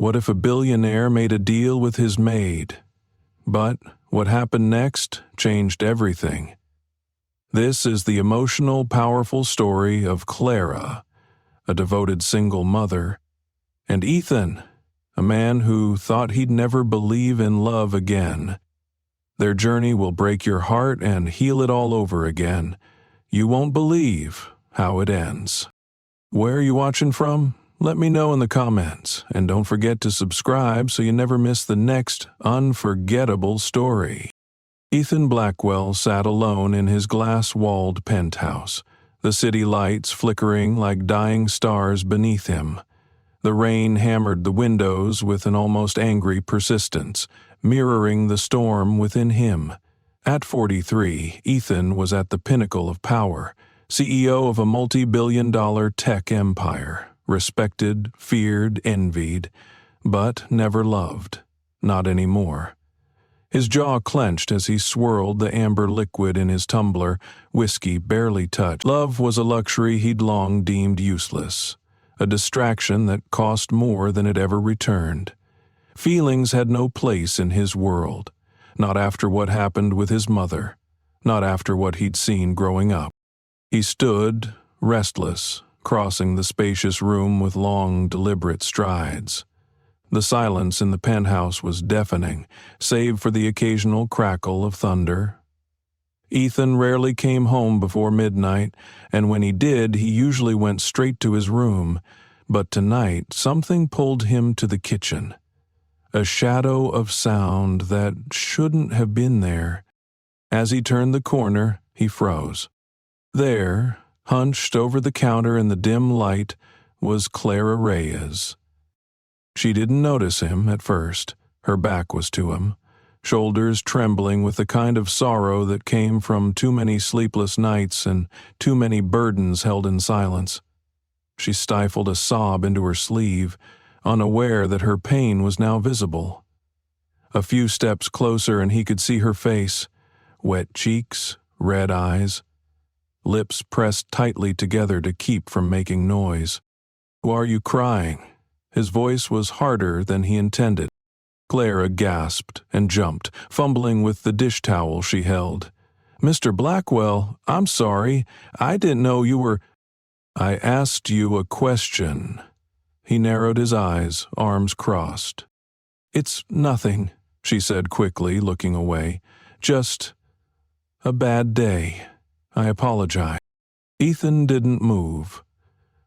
What if a billionaire made a deal with his maid? But what happened next changed everything. This is the emotional, powerful story of Clara, a devoted single mother, and Ethan, a man who thought he'd never believe in love again. Their journey will break your heart and heal it all over again. You won't believe how it ends. Where are you watching from? Let me know in the comments, and don't forget to subscribe so you never miss the next unforgettable story. Ethan Blackwell sat alone in his glass-walled penthouse, the city lights flickering like dying stars beneath him. The rain hammered the windows with an almost angry persistence, mirroring the storm within him. At 43, Ethan was at the pinnacle of power, CEO of a multi-billion-dollar tech empire, respected, feared, envied, but never loved. Not anymore. His jaw clenched as he swirled the amber liquid in his tumbler, whiskey barely touched. Love was a luxury he'd long deemed useless, a distraction that cost more than it ever returned. Feelings had no place in his world, not after what happened with his mother, not after what he'd seen growing up. He stood, restless, crossing the spacious room with long, deliberate strides. The silence in the penthouse was deafening, save for the occasional crackle of thunder. Ethan rarely came home before midnight, and when he did, he usually went straight to his room. But tonight, something pulled him to the kitchen. A shadow of sound that shouldn't have been there. As he turned the corner, he froze. There, hunched over the counter in the dim light, was Clara Reyes. She didn't notice him at first. Her back was to him, shoulders trembling with the kind of sorrow that came from too many sleepless nights and too many burdens held in silence. She stifled a sob into her sleeve, unaware that her pain was now visible. A few steps closer and he could see her face, wet cheeks, red eyes, lips pressed tightly together to keep from making noise. "Why are you crying?" His voice was harder than he intended. Clara gasped and jumped, fumbling with the dish towel she held. "Mr. Blackwell, I'm sorry. I didn't know you were—" "I asked you a question." He narrowed his eyes, arms crossed. "It's nothing," she said quickly, looking away. "Just a bad day. I apologize." Ethan didn't move.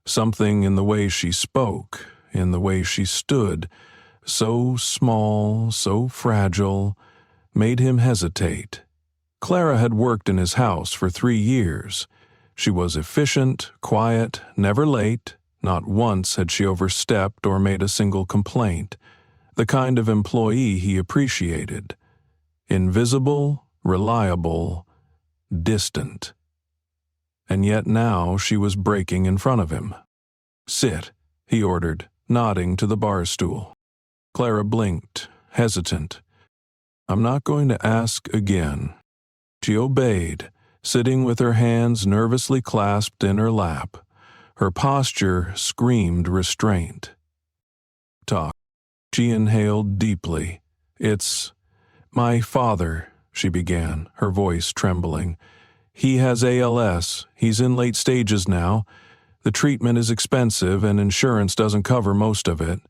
Something in the way she spoke, in the way she stood, so small, so fragile, made him hesitate. Clara had worked in his house for 3 years. She was efficient, quiet, never late. Not once had she overstepped or made a single complaint. The kind of employee he appreciated. Invisible, reliable, distant. And yet now she was breaking in front of him. "Sit," he ordered, nodding to the bar stool. Clara blinked, hesitant. "I'm not going to ask again." She obeyed, sitting with her hands nervously clasped in her lap. Her posture screamed restraint. "Talk." She inhaled deeply. "It's my father," she began, her voice trembling. "He has ALS. He's in late stages now. The treatment is expensive and insurance doesn't cover most of it.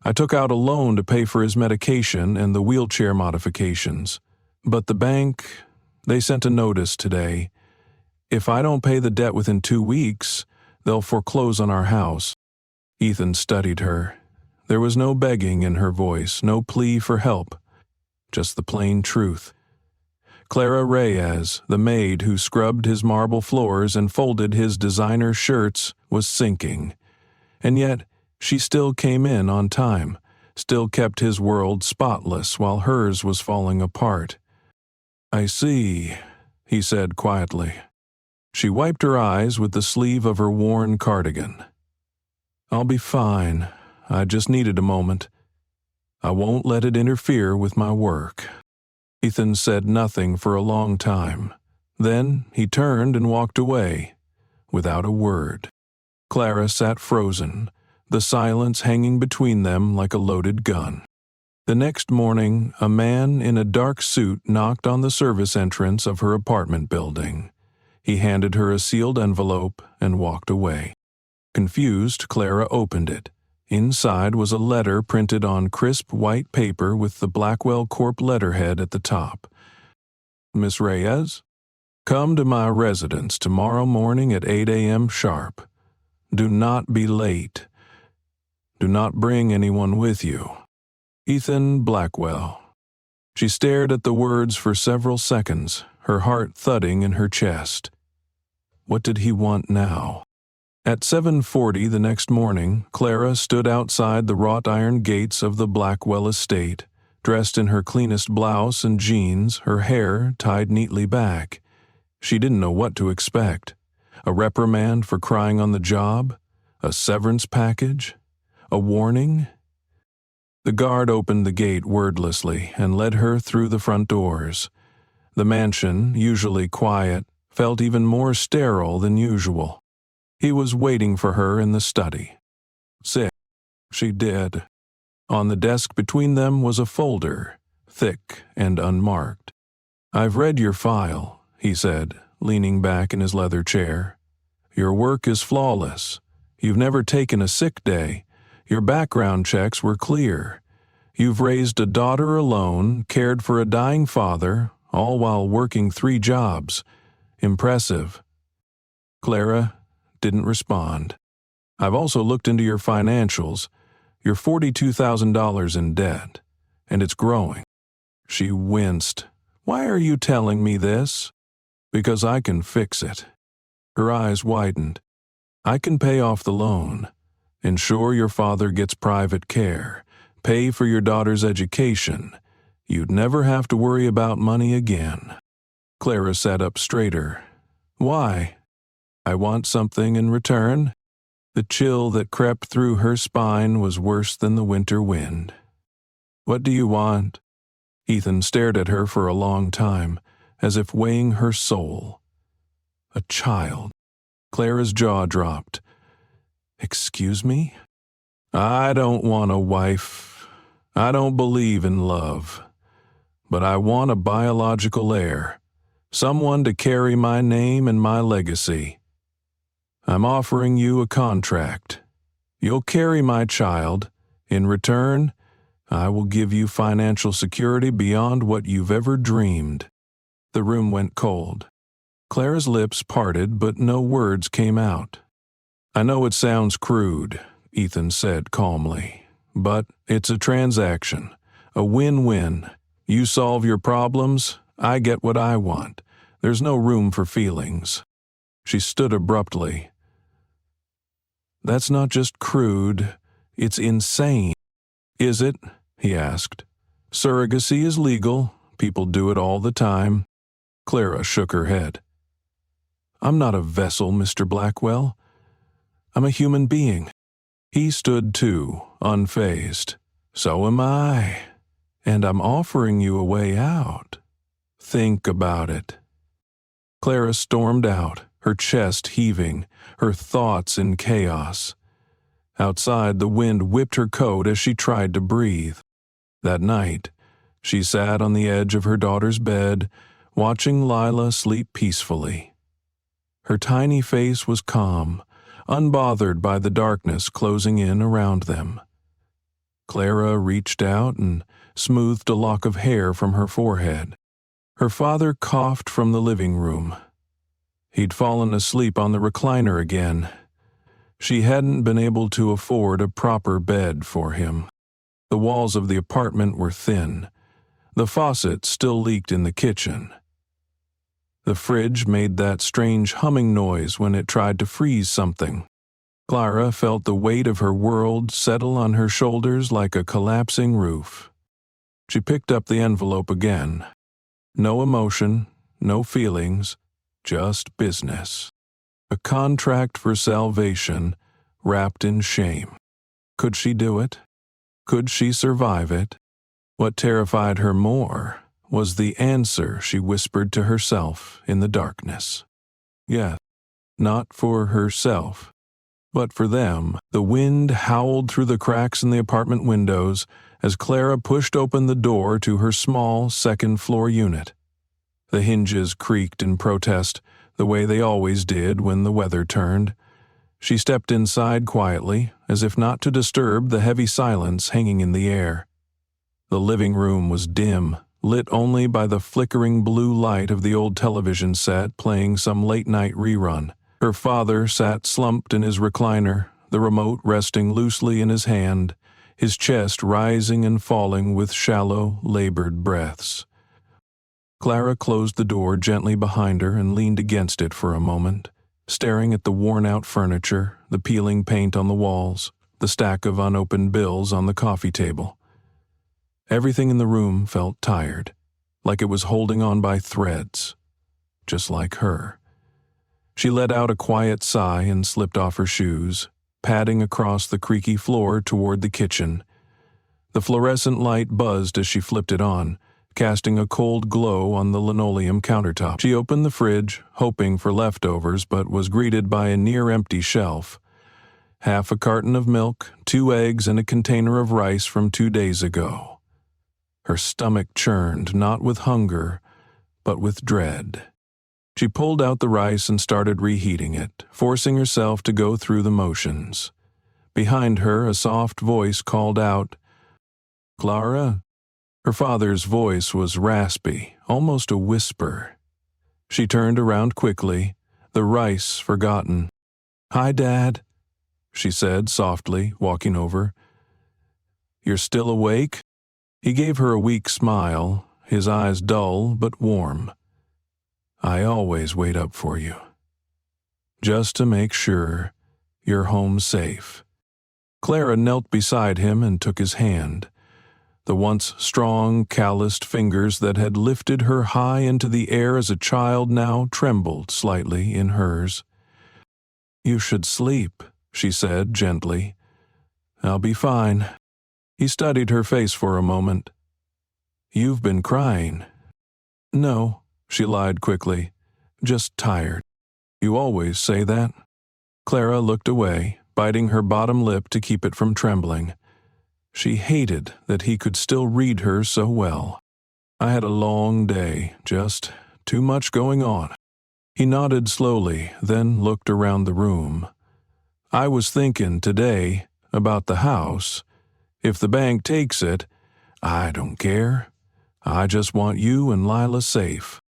I took out a loan to pay for his medication and the wheelchair modifications. But the bank, they sent a notice today. If I don't pay the debt within 2 weeks, they'll foreclose on our house." Ethan studied her. There was no begging in her voice, no plea for help, just the plain truth. Clara Reyes, the maid who scrubbed his marble floors and folded his designer shirts, was sinking. And yet, she still came in on time, still kept his world spotless while hers was falling apart. "I see," he said quietly. She wiped her eyes with the sleeve of her worn cardigan. "I'll be fine. I just needed a moment. I won't let it interfere with my work." Ethan said nothing for a long time. Then he turned and walked away, without a word. Clara sat frozen, the silence hanging between them like a loaded gun. The next morning, a man in a dark suit knocked on the service entrance of her apartment building. He handed her a sealed envelope and walked away. Confused, Clara opened it. Inside was a letter printed on crisp white paper with the Blackwell Corp letterhead at the top. Miss Reyes, come to my residence tomorrow morning at 8 a.m. sharp. Do not be late. Do not bring anyone with you. Ethan Blackwell. She stared at the words for several seconds, her heart thudding in her chest. What did he want now? At 7:40 the next morning, Clara stood outside the wrought iron gates of the Blackwell estate, dressed in her cleanest blouse and jeans, her hair tied neatly back. She didn't know what to expect. A reprimand for crying on the job? A severance package? A warning? The guard opened the gate wordlessly and led her through the front doors. The mansion, usually quiet, felt even more sterile than usual. He was waiting for her in the study. Sit, she did. On the desk between them was a folder, thick and unmarked. I've read your file, he said, leaning back in his leather chair. Your work is flawless. You've never taken a sick day. Your background checks were clear. You've raised a daughter alone, cared for a dying father, all while working 3 jobs. Impressive. Clara didn't respond. I've also looked into your financials. You're $42,000 in debt, and it's growing. She winced. Why are you telling me this? Because I can fix it. Her eyes widened. I can pay off the loan, ensure your father gets private care, pay for your daughter's education. You'd never have to worry about money again. Clara sat up straighter. Why? I want something in return. The chill that crept through her spine was worse than the winter wind. What do you want? Ethan stared at her for a long time, as if weighing her soul. A child. Clara's jaw dropped. Excuse me? I don't want a wife. I don't believe in love. But I want a biological heir. Someone to carry my name and my legacy. I'm offering you a contract. You'll carry my child. In return, I will give you financial security beyond what you've ever dreamed. The room went cold. Clara's lips parted, but no words came out. I know it sounds crude, Ethan said calmly, but it's a transaction, a win-win. You solve your problems, I get what I want. There's no room for feelings. She stood abruptly. That's not just crude, it's insane. Is it? He asked. Surrogacy is legal. People do it all the time. Clara shook her head. I'm not a vessel, Mr. Blackwell. I'm a human being. He stood too, unfazed. So am I. And I'm offering you a way out. Think about it. Clara stormed out, her chest heaving, her thoughts in chaos. Outside, the wind whipped her coat as she tried to breathe. That night, she sat on the edge of her daughter's bed, watching Lila sleep peacefully. Her tiny face was calm, unbothered by the darkness closing in around them. Clara reached out and smoothed a lock of hair from her forehead. Her father coughed from the living room. He'd fallen asleep on the recliner again. She hadn't been able to afford a proper bed for him. The walls of the apartment were thin. The faucet still leaked in the kitchen. The fridge made that strange humming noise when it tried to freeze something. Clara felt the weight of her world settle on her shoulders like a collapsing roof. She picked up the envelope again. No emotion, no feelings, just business. A contract for salvation, wrapped in shame. Could she do it? Could she survive it? What terrified her more was the answer she whispered to herself in the darkness. Yes, not for herself, But for them, the wind howled through the cracks in the apartment windows as Clara pushed open the door to her small second-floor unit. The hinges creaked in protest, the way they always did when the weather turned. She stepped inside quietly, as if not to disturb the heavy silence hanging in the air. The living room was dim, lit only by the flickering blue light of the old television set playing some late-night rerun. Her father sat slumped in his recliner, the remote resting loosely in his hand, his chest rising and falling with shallow, labored breaths. Clara closed the door gently behind her and leaned against it for a moment, staring at the worn-out furniture, the peeling paint on the walls, the stack of unopened bills on the coffee table. Everything in the room felt tired, like it was holding on by threads, just like her. She let out a quiet sigh and slipped off her shoes, padding across the creaky floor toward the kitchen. The fluorescent light buzzed as she flipped it on, casting a cold glow on the linoleum countertop. She opened the fridge, hoping for leftovers, but was greeted by a near-empty shelf. Half a carton of milk, 2 eggs, and a container of rice from 2 days ago. Her stomach churned, not with hunger, but with dread. She pulled out the rice and started reheating it, forcing herself to go through the motions. Behind her, a soft voice called out, "Clara?" Her father's voice was raspy, almost a whisper. She turned around quickly, the rice forgotten. "Hi, Dad," she said softly, walking over. "You're still awake?" He gave her a weak smile, his eyes dull but warm. "I always wait up for you. Just to make sure you're home safe." Clara knelt beside him and took his hand. The once strong, calloused fingers that had lifted her high into the air as a child now trembled slightly in hers. "You should sleep," she said gently. "I'll be fine." He studied her face for a moment. "You've been crying." "No," she lied quickly. "Just tired." "You always say that." Clara looked away, biting her bottom lip to keep it from trembling. She hated that he could still read her so well. "I had a long day, just too much going on." He nodded slowly, then looked around the room. "I was thinking today about the house. If the bank takes it, I don't care. I just want you and Lila safe."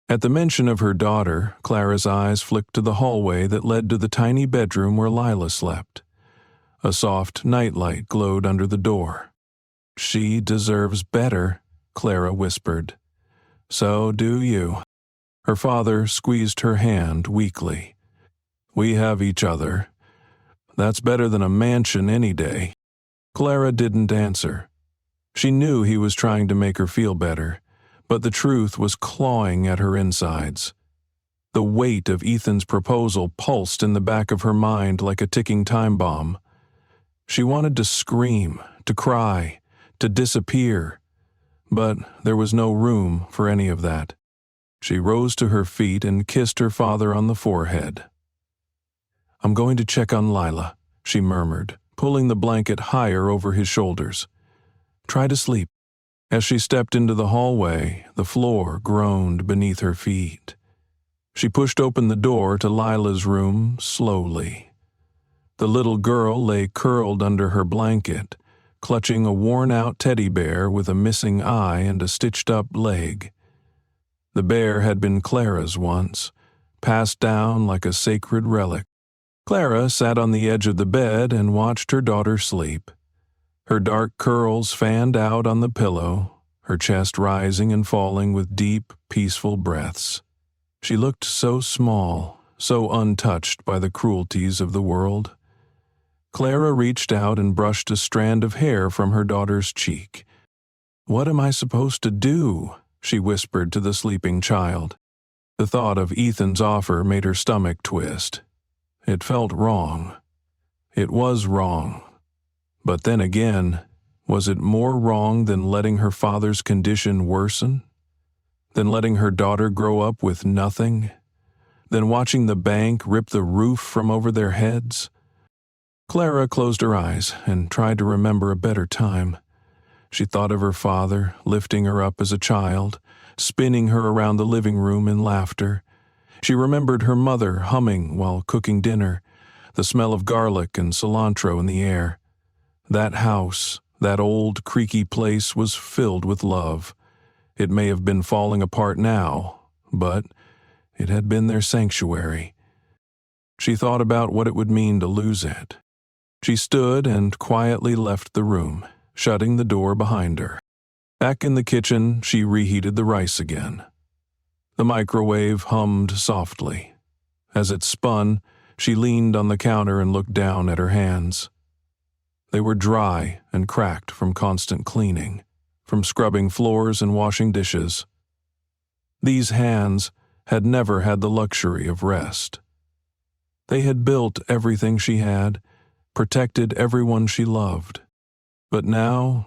At the mention of her daughter, Clara's eyes flicked to the hallway that led to the tiny bedroom where Lila slept. A soft nightlight glowed under the door. "She deserves better," Clara whispered. "So do you." Her father squeezed her hand weakly. "We have each other. That's better than a mansion any day." Clara didn't answer. She knew he was trying to make her feel better, but the truth was clawing at her insides. The weight of Ethan's proposal pulsed in the back of her mind like a ticking time bomb. She wanted to scream, to cry, to disappear, but there was no room for any of that. She rose to her feet and kissed her father on the forehead. "I'm going to check on Lila," she murmured, pulling the blanket higher over his shoulders. "Try to sleep." As she stepped into the hallway, the floor groaned beneath her feet. She pushed open the door to Lila's room slowly. The little girl lay curled under her blanket, clutching a worn-out teddy bear with a missing eye and a stitched-up leg. The bear had been Clara's once, passed down like a sacred relic. Clara sat on the edge of the bed and watched her daughter sleep. Her dark curls fanned out on the pillow, her chest rising and falling with deep, peaceful breaths. She looked so small, so untouched by the cruelties of the world. Clara reached out and brushed a strand of hair from her daughter's cheek. "What am I supposed to do?" she whispered to the sleeping child. The thought of Ethan's offer made her stomach twist. It felt wrong. It was wrong. But then again, was it more wrong than letting her father's condition worsen? Than letting her daughter grow up with nothing? Than watching the bank rip the roof from over their heads? Clara closed her eyes and tried to remember a better time. She thought of her father lifting her up as a child, spinning her around the living room in laughter. She remembered her mother humming while cooking dinner, the smell of garlic and cilantro in the air. That house, that old creaky place, was filled with love. It may have been falling apart now, but it had been their sanctuary. She thought about what it would mean to lose it. She stood and quietly left the room, shutting the door behind her. Back in the kitchen, she reheated the rice again. The microwave hummed softly. As it spun, she leaned on the counter and looked down at her hands. They were dry and cracked from constant cleaning, from scrubbing floors and washing dishes. These hands had never had the luxury of rest. They had built everything she had, protected everyone she loved. But now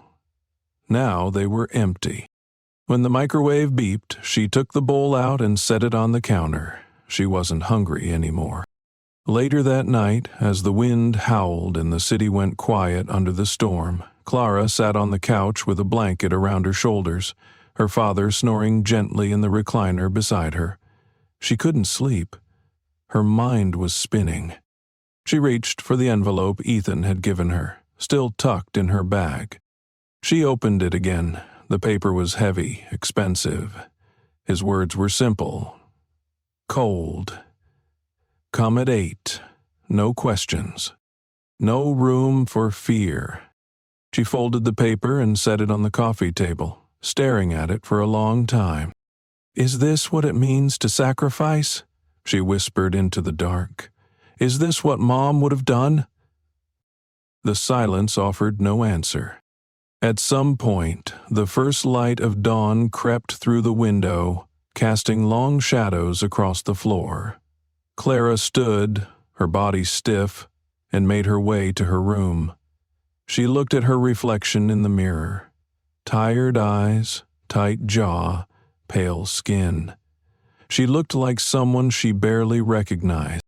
they were empty. When the microwave beeped, she took the bowl out and set it on the counter. She wasn't hungry anymore. Later that night, as the wind howled and the city went quiet under the storm, Clara sat on the couch with a blanket around her shoulders, her father snoring gently in the recliner beside her. She couldn't sleep. Her mind was spinning. She reached for the envelope Ethan had given her, still tucked in her bag. She opened it again. The paper was heavy, expensive. His words were simple. Cold. Come at 8. No questions. No room for fear. She folded the paper and set it on the coffee table, staring at it for a long time. Is this what it means to sacrifice? She whispered into the dark. Is this what Mom would have done? The silence offered no answer. At some point, the first light of dawn crept through the window, casting long shadows across the floor. Clara stood, her body stiff, and made her way to her room. She looked at her reflection in the mirror. Tired eyes, tight jaw, pale skin. She looked like someone she barely recognized.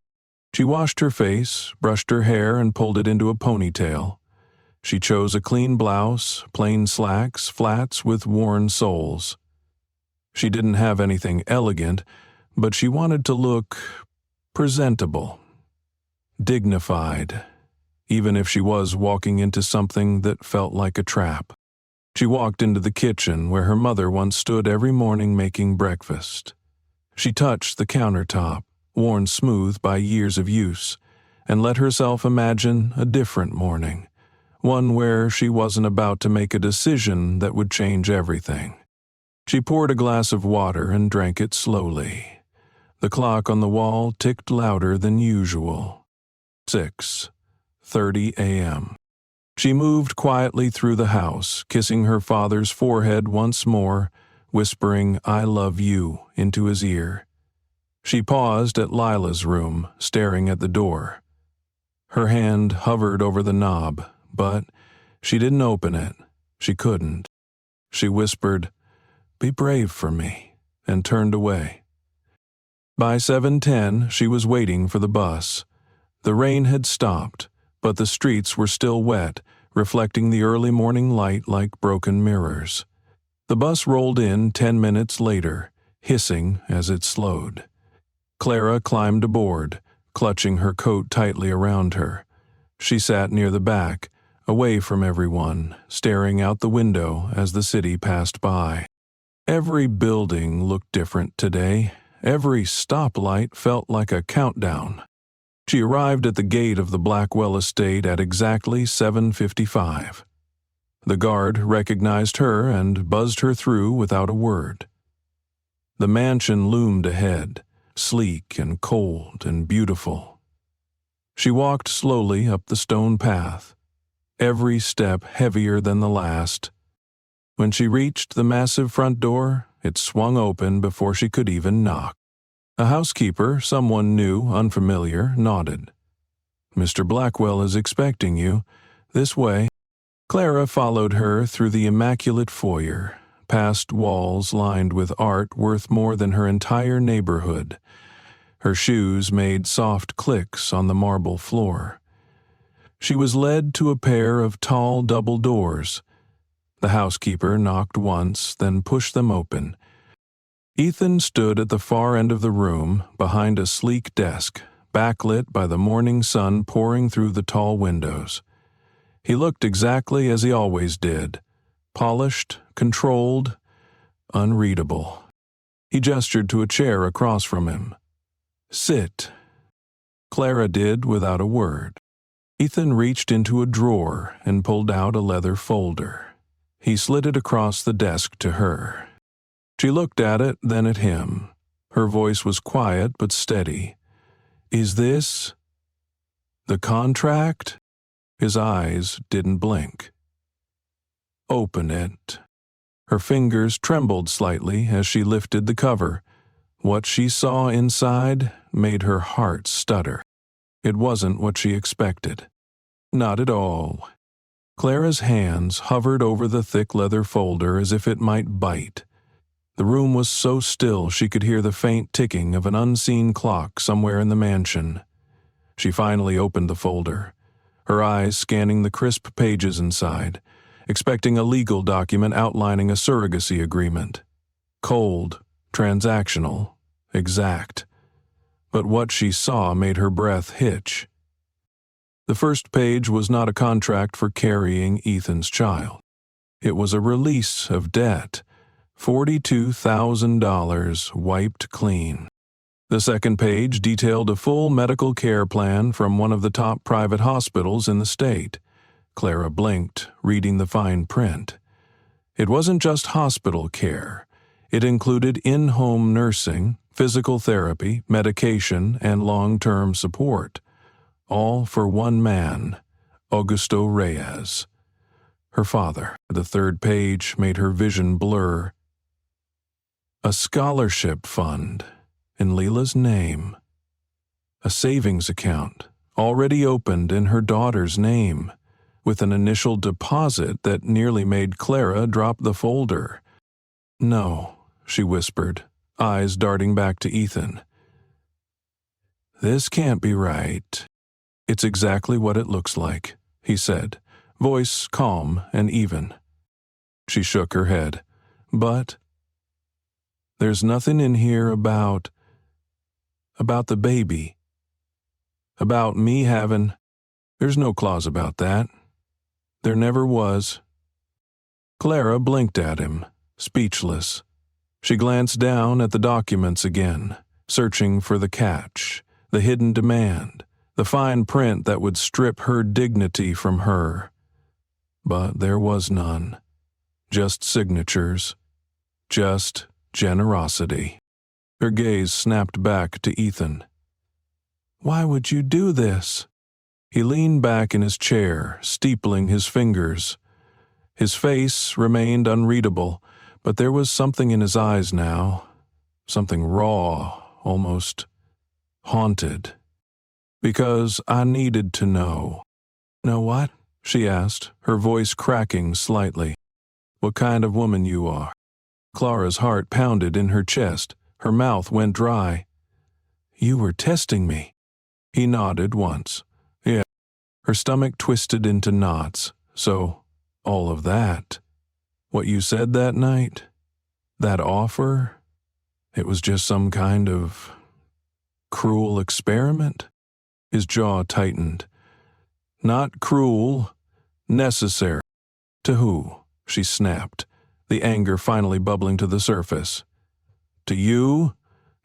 She washed her face, brushed her hair, and pulled it into a ponytail. She chose a clean blouse, plain slacks, flats with worn soles. She didn't have anything elegant, but she wanted to look presentable, dignified, even if she was walking into something that felt like a trap. She walked into the kitchen where her mother once stood every morning making breakfast. She touched the countertop, worn smooth by years of use, and let herself imagine a different morning, one where she wasn't about to make a decision that would change everything. She poured a glass of water and drank it slowly. The clock on the wall ticked louder than usual. 6:30 a.m. She moved quietly through the house, kissing her father's forehead once more, whispering, "I love you," into his ear. She paused at Lila's room, staring at the door. Her hand hovered over the knob, but she didn't open it. She couldn't. She whispered, "Be brave for me," and turned away. By 7:10, she was waiting for the bus. The rain had stopped, but the streets were still wet, reflecting the early morning light like broken mirrors. The bus rolled in 10 minutes later, hissing as it slowed. Clara climbed aboard, clutching her coat tightly around her. She sat near the back, away from everyone, staring out the window as the city passed by. Every building looked different today. Every stoplight felt like a countdown. She arrived at the gate of the Blackwell estate at exactly 7:55. The guard recognized her and buzzed her through without a word. The mansion loomed ahead, sleek and cold and beautiful. She walked slowly up the stone path, every step heavier than the last. When she reached the massive front door, it swung open before she could even knock. A housekeeper, someone new, unfamiliar, nodded. "Mr. Blackwell is expecting you. This way." Clara followed her through the immaculate foyer, past walls lined with art worth more than her entire neighborhood. Her shoes made soft clicks on the marble floor. She was led to a pair of tall double doors. The housekeeper knocked once, then pushed them open. Ethan stood at the far end of the room, behind a sleek desk, backlit by the morning sun pouring through the tall windows. He looked exactly as he always did, polished, controlled, unreadable. He gestured to a chair across from him. "Sit." Clara did without a word. Ethan reached into a drawer and pulled out a leather folder. He slid it across the desk to her. She looked at it, then at him. Her voice was quiet but steady. "Is this the contract?" His eyes didn't blink. "Open it." Her fingers trembled slightly as she lifted the cover. What she saw inside made her heart stutter. It wasn't what she expected. Not at all. Clara's hands hovered over the thick leather folder as if it might bite. The room was so still she could hear the faint ticking of an unseen clock somewhere in the mansion. She finally opened the folder, her eyes scanning the crisp pages inside, expecting a legal document outlining a surrogacy agreement. Cold, transactional, exact. But what she saw made her breath hitch. The first page was not a contract for carrying Ethan's child. It was a release of debt, $42,000 wiped clean. The second page detailed a full medical care plan from one of the top private hospitals in the state. Clara blinked, reading the fine print. It wasn't just hospital care. It included in-home nursing, physical therapy, medication, and long-term support. All for one man, Augusto Reyes. Her father. The third page made her vision blur. A scholarship fund in Leela's name. A savings account already opened in her daughter's name, with an initial deposit that nearly made Clara drop the folder. "No," she whispered, eyes darting back to Ethan. "This can't be right." "It's exactly what it looks like," he said, voice calm and even. She shook her head. "But there's nothing in here about the baby. About me having. There's no clause about that. There never was." Clara blinked at him, speechless. She glanced down at the documents again, searching for the catch, the hidden demand, the fine print that would strip her dignity from her. But there was none. Just signatures. Just generosity. Her gaze snapped back to Ethan. "Why would you do this?" He leaned back in his chair, steepling his fingers. His face remained unreadable, but there was something in his eyes now. Something raw, almost haunted. "Because I needed to know." "Know what?" she asked, her voice cracking slightly. "What kind of woman you are." Clara's heart pounded in her chest. Her mouth went dry. "You were testing me." He nodded once. "Yeah." Her stomach twisted into knots. "So, all of that. What you said that night? That offer? It was just some kind of cruel experiment?" His jaw tightened. "Not cruel, necessary." "To who?" she snapped, the anger finally bubbling to the surface. "To you?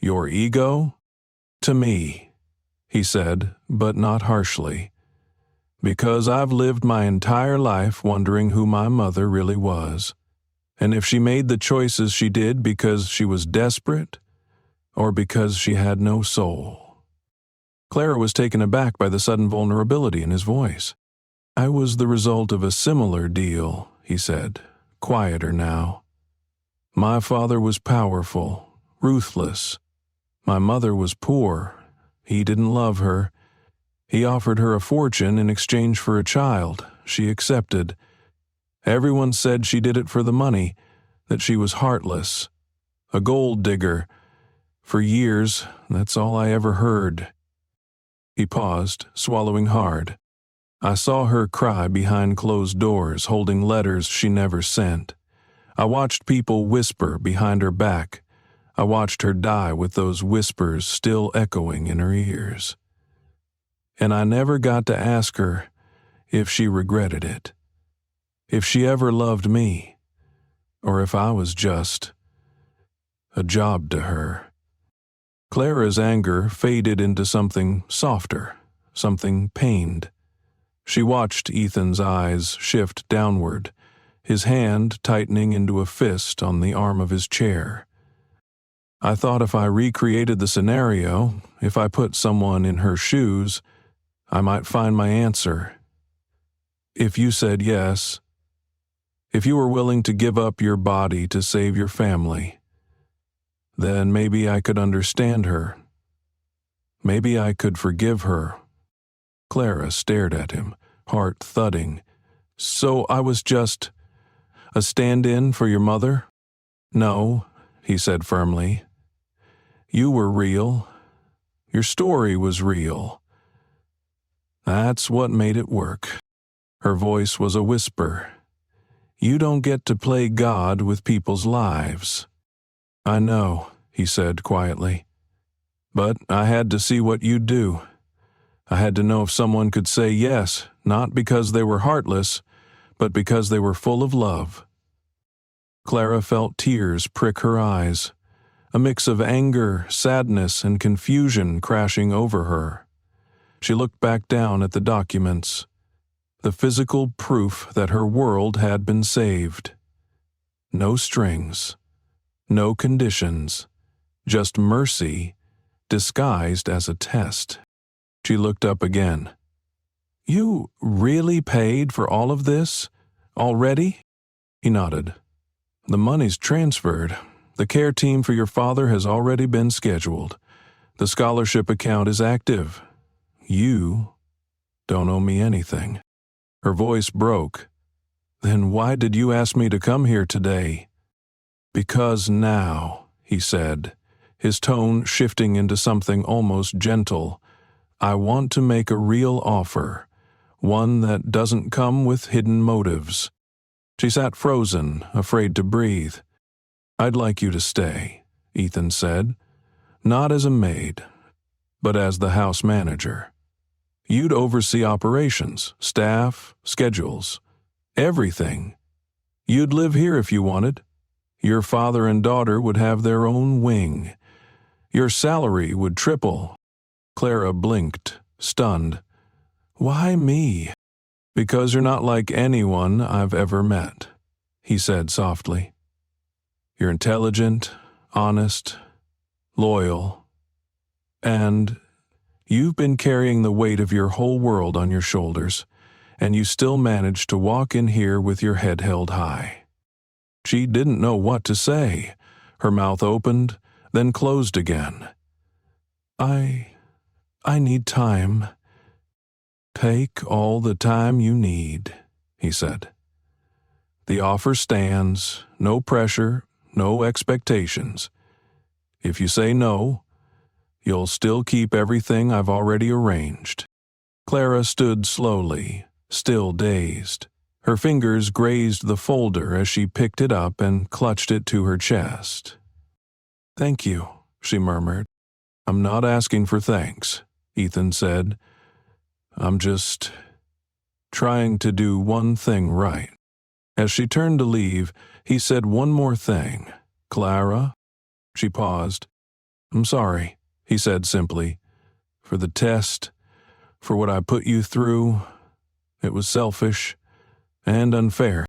Your ego?" "To me," he said, but not harshly. "Because I've lived my entire life wondering who my mother really was, and if she made the choices she did because she was desperate, or because she had no soul." Clara was taken aback by the sudden vulnerability in his voice. "I was the result of a similar deal," he said, quieter now. "My father was powerful, ruthless. My mother was poor. He didn't love her. He offered her a fortune in exchange for a child. She accepted. Everyone said she did it for the money, that she was heartless. A gold digger. For years, that's all I ever heard." He paused, swallowing hard. I saw her cry behind closed doors, holding letters she never sent. I watched people whisper behind her back. I watched her die with those whispers still echoing in her ears. And I never got to ask her if she regretted it, if she ever loved me, or if I was just a job to her. Clara's anger faded into something softer, something pained. She watched Ethan's eyes shift downward, his hand tightening into a fist on the arm of his chair. I thought if I recreated the scenario, if I put someone in her shoes, I might find my answer. If you said yes, if you were willing to give up your body to save your family, then maybe I could understand her. Maybe I could forgive her. Clara stared at him, heart thudding. So I was just a stand-in for your mother? No, he said firmly. You were real. Your story was real. That's what made it work. Her voice was a whisper. You don't get to play God with people's lives. I know, he said quietly. But I had to see what you'd do. I had to know if someone could say yes, not because they were heartless, but because they were full of love. Clara felt tears prick her eyes, a mix of anger, sadness, and confusion crashing over her. She looked back down at the documents, the physical proof that her world had been saved. No strings, no conditions, just mercy disguised as a test. She looked up again. You really paid for all of this? Already? He nodded. The money's transferred. The care team for your father has already been scheduled. The scholarship account is active. You don't owe me anything. Her voice broke. Then why did you ask me to come here today? Because now, he said, his tone shifting into something almost gentle, I want to make a real offer, one that doesn't come with hidden motives. She sat frozen, afraid to breathe. I'd like you to stay, Ethan said, not as a maid, but as the house manager. You'd oversee operations, staff, schedules, everything. You'd live here if you wanted. Your father and daughter would have their own wing. Your salary would triple. Clara blinked, stunned. Why me? Because you're not like anyone I've ever met, he said softly. You're intelligent, honest, loyal, and you've been carrying the weight of your whole world on your shoulders, and you still managed to walk in here with your head held high. She didn't know what to say. Her mouth opened, then closed again. I need time. Take all the time you need, he said. The offer stands, no pressure, no expectations. If you say no, you'll still keep everything I've already arranged. Clara stood slowly, still dazed. Her fingers grazed the folder as she picked it up and clutched it to her chest. Thank you, she murmured. I'm not asking for thanks, Ethan said. I'm just trying to do one thing right. As she turned to leave, he said one more thing. Clara? She paused. I'm sorry, he said simply. For the test, for what I put you through. It was selfish and unfair.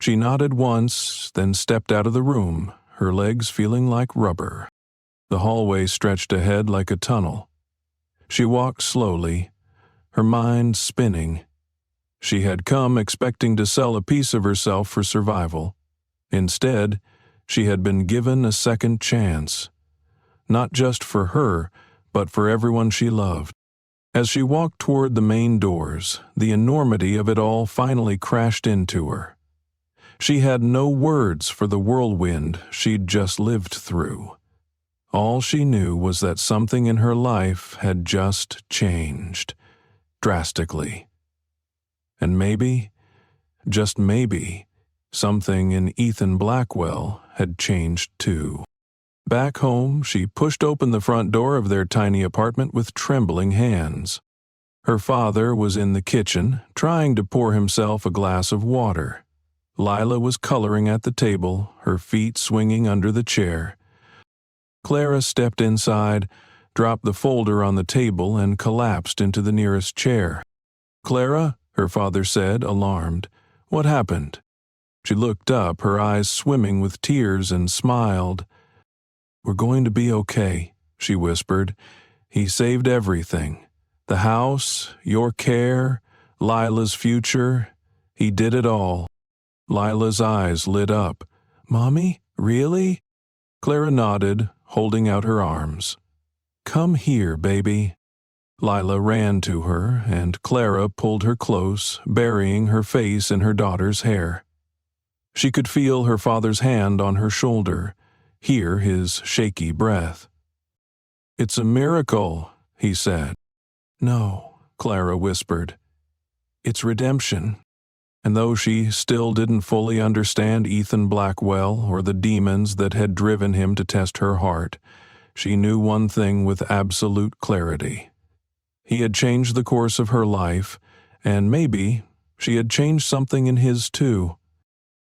She nodded once, then stepped out of the room, her legs feeling like rubber. The hallway stretched ahead like a tunnel. She walked slowly, her mind spinning. She had come expecting to sell a piece of herself for survival. Instead, she had been given a second chance, not just for her, but for everyone she loved. As she walked toward the main doors, the enormity of it all finally crashed into her. She had no words for the whirlwind she'd just lived through. All she knew was that something in her life had just changed, drastically. And maybe, just maybe, something in Ethan Blackwell had changed too. Back home, she pushed open the front door of their tiny apartment with trembling hands. Her father was in the kitchen, trying to pour himself a glass of water. Lila was coloring at the table, her feet swinging under the chair. Clara stepped inside, dropped the folder on the table, and collapsed into the nearest chair. "Clara," her father said, alarmed. "What happened?" She looked up, her eyes swimming with tears, and smiled. "We're going to be okay," she whispered. "He saved everything. The house, your care, Lila's future. He did it all." Lila's eyes lit up. "Mommy, really?" Clara nodded, holding out her arms. "Come here, baby." Lila ran to her, and Clara pulled her close, burying her face in her daughter's hair. She could feel her father's hand on her shoulder, hear his shaky breath. "It's a miracle," he said. "No," Clara whispered. "It's redemption." And though she still didn't fully understand Ethan Blackwell or the demons that had driven him to test her heart, she knew one thing with absolute clarity. He had changed the course of her life, and maybe she had changed something in his too.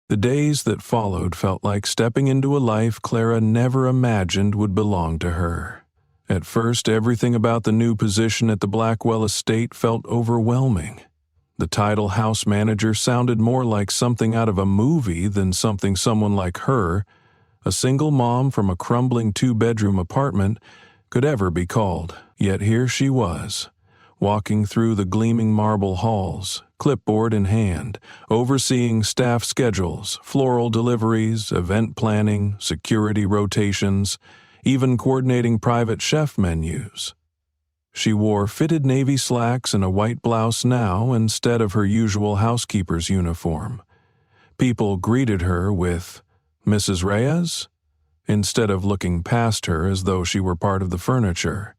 The days that followed felt like stepping into a life Clara never imagined would belong to her. At first, everything about the new position at the Blackwell estate felt overwhelming. The title house manager sounded more like something out of a movie than something someone like her, a single mom from a crumbling two-bedroom apartment, could ever be called. Yet here she was, walking through the gleaming marble halls, clipboard in hand, overseeing staff schedules, floral deliveries, event planning, security rotations, even coordinating private chef menus. She wore fitted navy slacks and a white blouse now instead of her usual housekeeper's uniform. People greeted her with, "Mrs. Reyes?" instead of looking past her as though she were part of the furniture.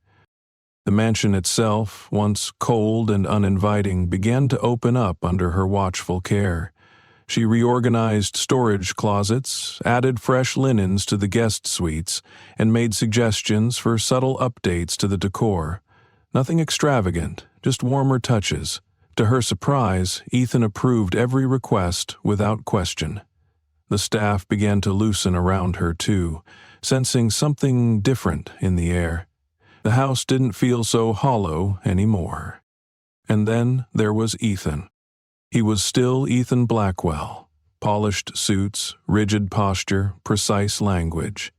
The mansion itself, once cold and uninviting, began to open up under her watchful care. She reorganized storage closets, added fresh linens to the guest suites, and made suggestions for subtle updates to the decor. Nothing extravagant, just warmer touches. To her surprise, Ethan approved every request without question. The staff began to loosen around her too, sensing something different in the air. The house didn't feel so hollow anymore. And then there was Ethan. He was still Ethan Blackwell, polished suits, rigid posture, precise language.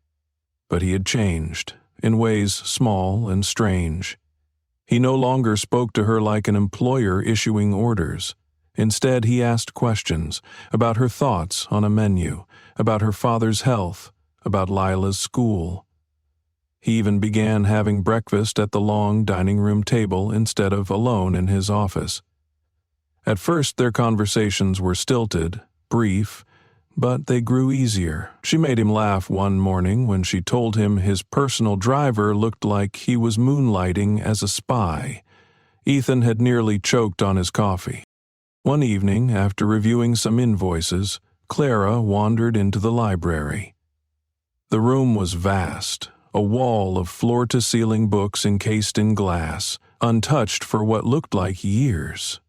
But he had changed, in ways small and strange. He no longer spoke to her like an employer issuing orders. Instead, he asked questions about her thoughts on a menu, about her father's health, about Lila's school. He even began having breakfast at the long dining room table instead of alone in his office. At first, their conversations were stilted, brief, but they grew easier. She made him laugh one morning when she told him his personal driver looked like he was moonlighting as a spy. Ethan had nearly choked on his coffee. One evening, after reviewing some invoices, Clara wandered into the library. The room was vast, a wall of floor-to-ceiling books encased in glass, untouched for what looked like years.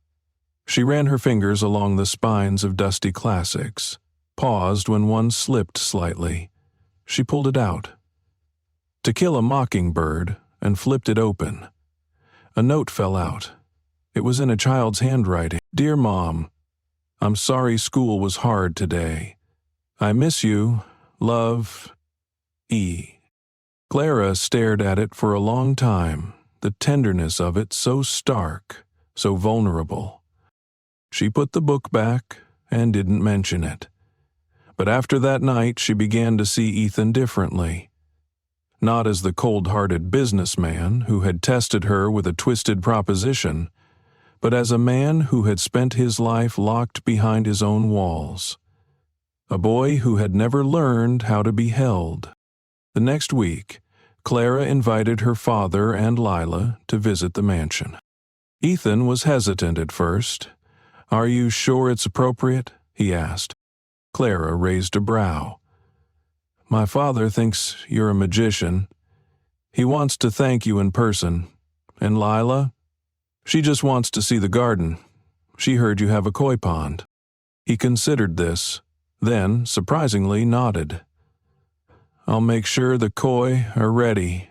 She ran her fingers along the spines of dusty classics, paused when one slipped slightly. She pulled it out. To Kill a Mockingbird, and flipped it open. A note fell out. It was in a child's handwriting. "Dear Mom, I'm sorry school was hard today. I miss you. Love, E." Clara stared at it for a long time, the tenderness of it so stark, so vulnerable. She put the book back and didn't mention it. But after that night, she began to see Ethan differently. Not as the cold-hearted businessman who had tested her with a twisted proposition, but as a man who had spent his life locked behind his own walls. A boy who had never learned how to be held. The next week, Clara invited her father and Lila to visit the mansion. Ethan was hesitant at first. "Are you sure it's appropriate?" he asked. Clara raised a brow. "My father thinks you're a magician. He wants to thank you in person. And Lila? She just wants to see the garden. She heard you have a koi pond." He considered this, then, surprisingly, nodded. "I'll make sure the koi are ready."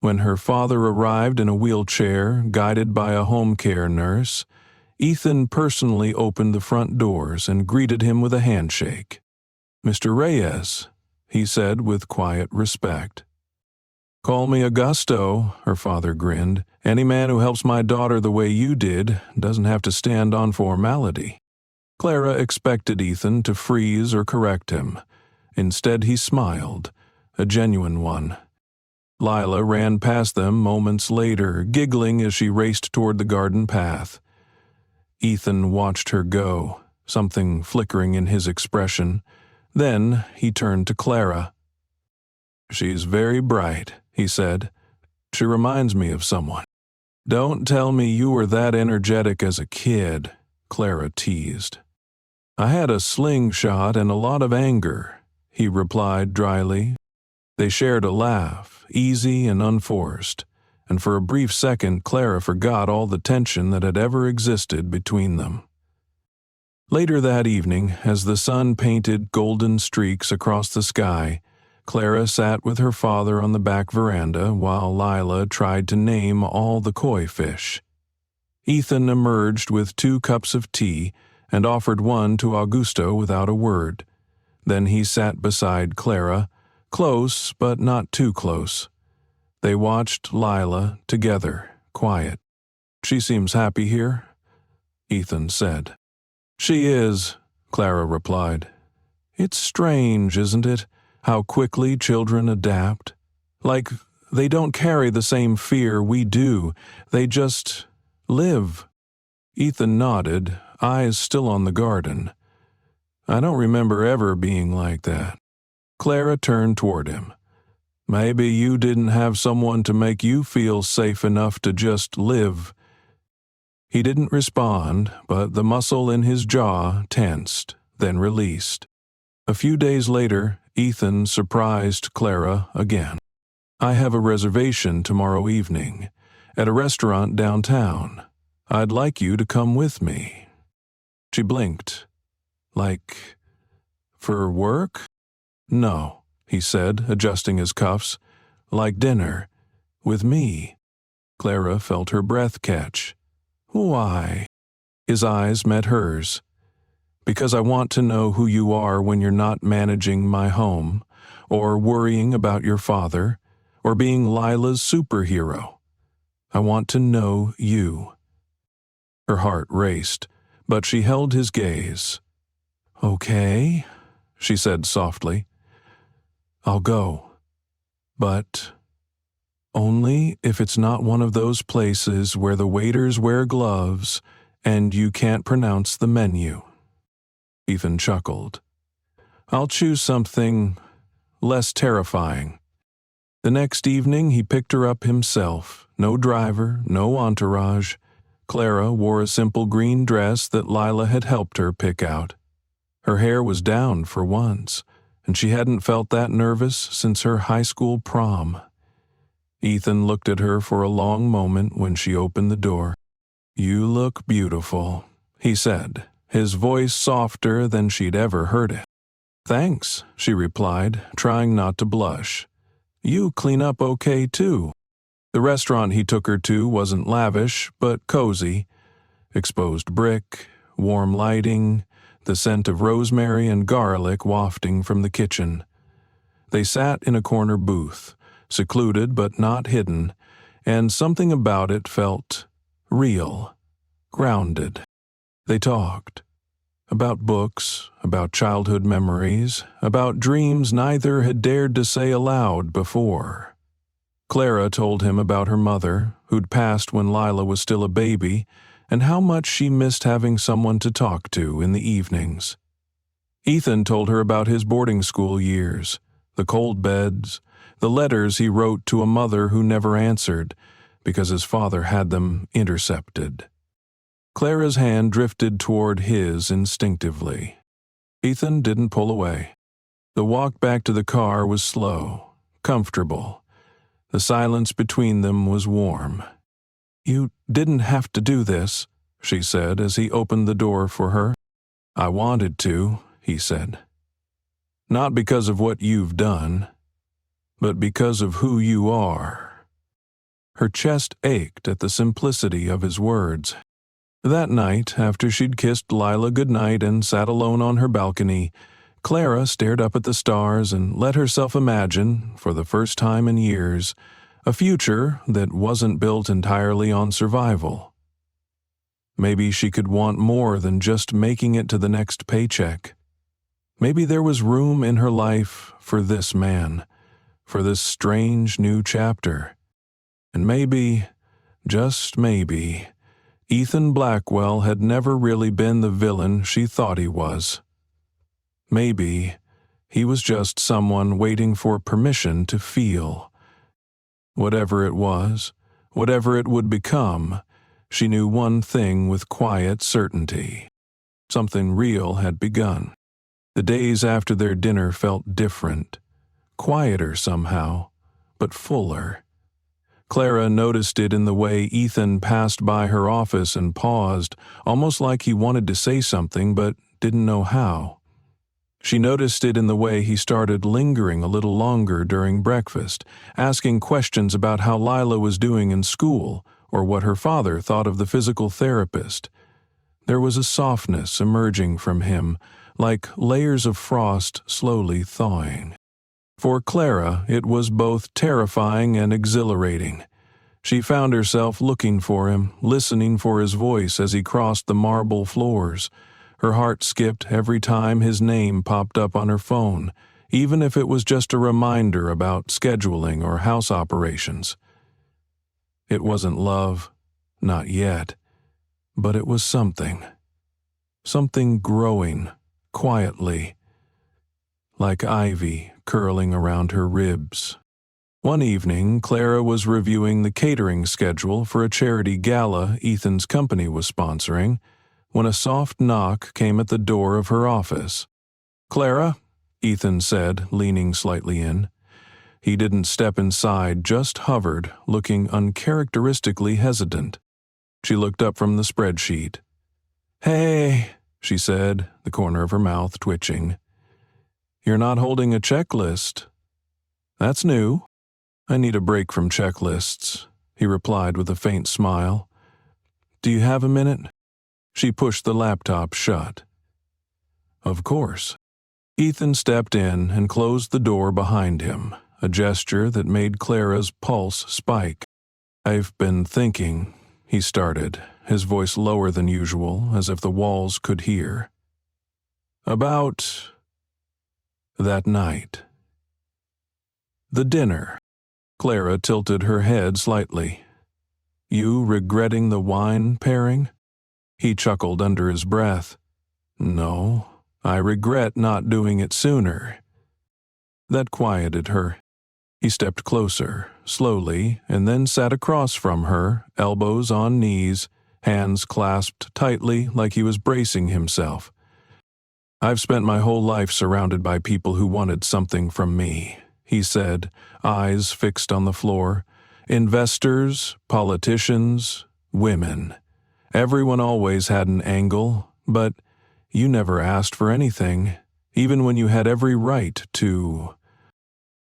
When her father arrived in a wheelchair, guided by a home care nurse, Ethan personally opened the front doors and greeted him with a handshake. "Mr. Reyes," he said with quiet respect. "Call me Augusto," her father grinned. "Any man who helps my daughter the way you did doesn't have to stand on formality." Clara expected Ethan to freeze or correct him. Instead, he smiled, a genuine one. Lila ran past them moments later, giggling as she raced toward the garden path. Ethan watched her go, something flickering in his expression. Then he turned to Clara. "She's very bright," he said. "She reminds me of someone." "Don't tell me you were that energetic as a kid," Clara teased. "I had a slingshot and a lot of anger," he replied dryly. They shared a laugh, easy and unforced, and for a brief second Clara forgot all the tension that had ever existed between them. Later that evening, as the sun painted golden streaks across the sky, Clara sat with her father on the back veranda while Lila tried to name all the koi fish. Ethan emerged with 2 cups of tea and offered one to Augusto without a word. Then he sat beside Clara, close but not too close. They watched Lila together, quiet. "She seems happy here," Ethan said. "She is," Clara replied. "It's strange, isn't it, how quickly children adapt? Like, they don't carry the same fear we do, they just live." Ethan nodded, eyes still on the garden. "I don't remember ever being like that." Clara turned toward him. "Maybe you didn't have someone to make you feel safe enough to just live." He didn't respond, but the muscle in his jaw tensed, then released. A few days later, Ethan surprised Clara again. "I have a reservation tomorrow evening, at a restaurant downtown. I'd like you to come with me." She blinked. "Like, for work?" "No," he said, adjusting his cuffs. "Like dinner. With me." Clara felt her breath catch. "Why?" His eyes met hers. "Because I want to know who you are when you're not managing my home, or worrying about your father, or being Lila's superhero. I want to know you." Her heart raced, but she held his gaze. "Okay," she said softly. "I'll go. But only if it's not one of those places where the waiters wear gloves and you can't pronounce the menu." Ethan chuckled. "I'll choose something less terrifying." The next evening he picked her up himself. No driver, no entourage. Clara wore a simple green dress that Lila had helped her pick out. Her hair was down for once, and she hadn't felt that nervous since her high school prom. Ethan looked at her for a long moment when she opened the door. "You look beautiful," he said, his voice softer than she'd ever heard it. "Thanks," she replied, trying not to blush. "You clean up okay, too." The restaurant he took her to wasn't lavish, but cozy. Exposed brick, warm lighting, the scent of rosemary and garlic wafting from the kitchen. They sat in a corner booth, secluded but not hidden, and something about it felt real, grounded. They talked. About books, about childhood memories, about dreams neither had dared to say aloud before. Clara told him about her mother, who'd passed when Lila was still a baby, and how much she missed having someone to talk to in the evenings. Ethan told her about his boarding school years, the cold beds, the letters he wrote to a mother who never answered because his father had them intercepted. Clara's hand drifted toward his instinctively. Ethan didn't pull away. The walk back to the car was slow, comfortable. The silence between them was warm. "You didn't have to do this," she said as he opened the door for her. "I wanted to," he said. "Not because of what you've done, but because of who you are." Her chest ached at the simplicity of his words. That night, after she'd kissed Lila goodnight and sat alone on her balcony, Clara stared up at the stars and let herself imagine, for the first time in years, a future that wasn't built entirely on survival. Maybe she could want more than just making it to the next paycheck. Maybe there was room in her life for this man, for this strange new chapter. And maybe, just maybe, Ethan Blackwell had never really been the villain she thought he was. Maybe he was just someone waiting for permission to feel. Whatever it was, whatever it would become, she knew one thing with quiet certainty. Something real had begun. The days after their dinner felt different, quieter somehow, but fuller. Clara noticed it in the way Ethan passed by her office and paused, almost like he wanted to say something but didn't know how. She noticed it in the way he started lingering a little longer during breakfast, asking questions about how Lila was doing in school or what her father thought of the physical therapist. There was a softness emerging from him, like layers of frost slowly thawing. For Clara, it was both terrifying and exhilarating. She found herself looking for him, listening for his voice as he crossed the marble floors. Her heart skipped every time his name popped up on her phone, even if it was just a reminder about scheduling or house operations. It wasn't love, not yet, but it was something. Something growing, quietly, like ivy curling around her ribs. One evening, Clara was reviewing the catering schedule for a charity gala Ethan's company was sponsoring, when a soft knock came at the door of her office. "Clara," Ethan said, leaning slightly in. He didn't step inside, just hovered, looking uncharacteristically hesitant. She looked up from the spreadsheet. "Hey," she said, the corner of her mouth twitching. "You're not holding a checklist." "That's new." "I need a break from checklists," he replied with a faint smile. "Do you have a minute?" She pushed the laptop shut. "Of course." Ethan stepped in and closed the door behind him, a gesture that made Clara's pulse spike. "I've been thinking," he started, his voice lower than usual, as if the walls could hear. "About that night." The dinner. Clara tilted her head slightly. "You regretting the wine pairing?" He chuckled under his breath. "No, I regret not doing it sooner." That quieted her. He stepped closer, slowly, and then sat across from her, elbows on knees, hands clasped tightly like he was bracing himself. "I've spent my whole life surrounded by people who wanted something from me," he said, eyes fixed on the floor. "Investors, politicians, women. Everyone always had an angle, but you never asked for anything, even when you had every right to."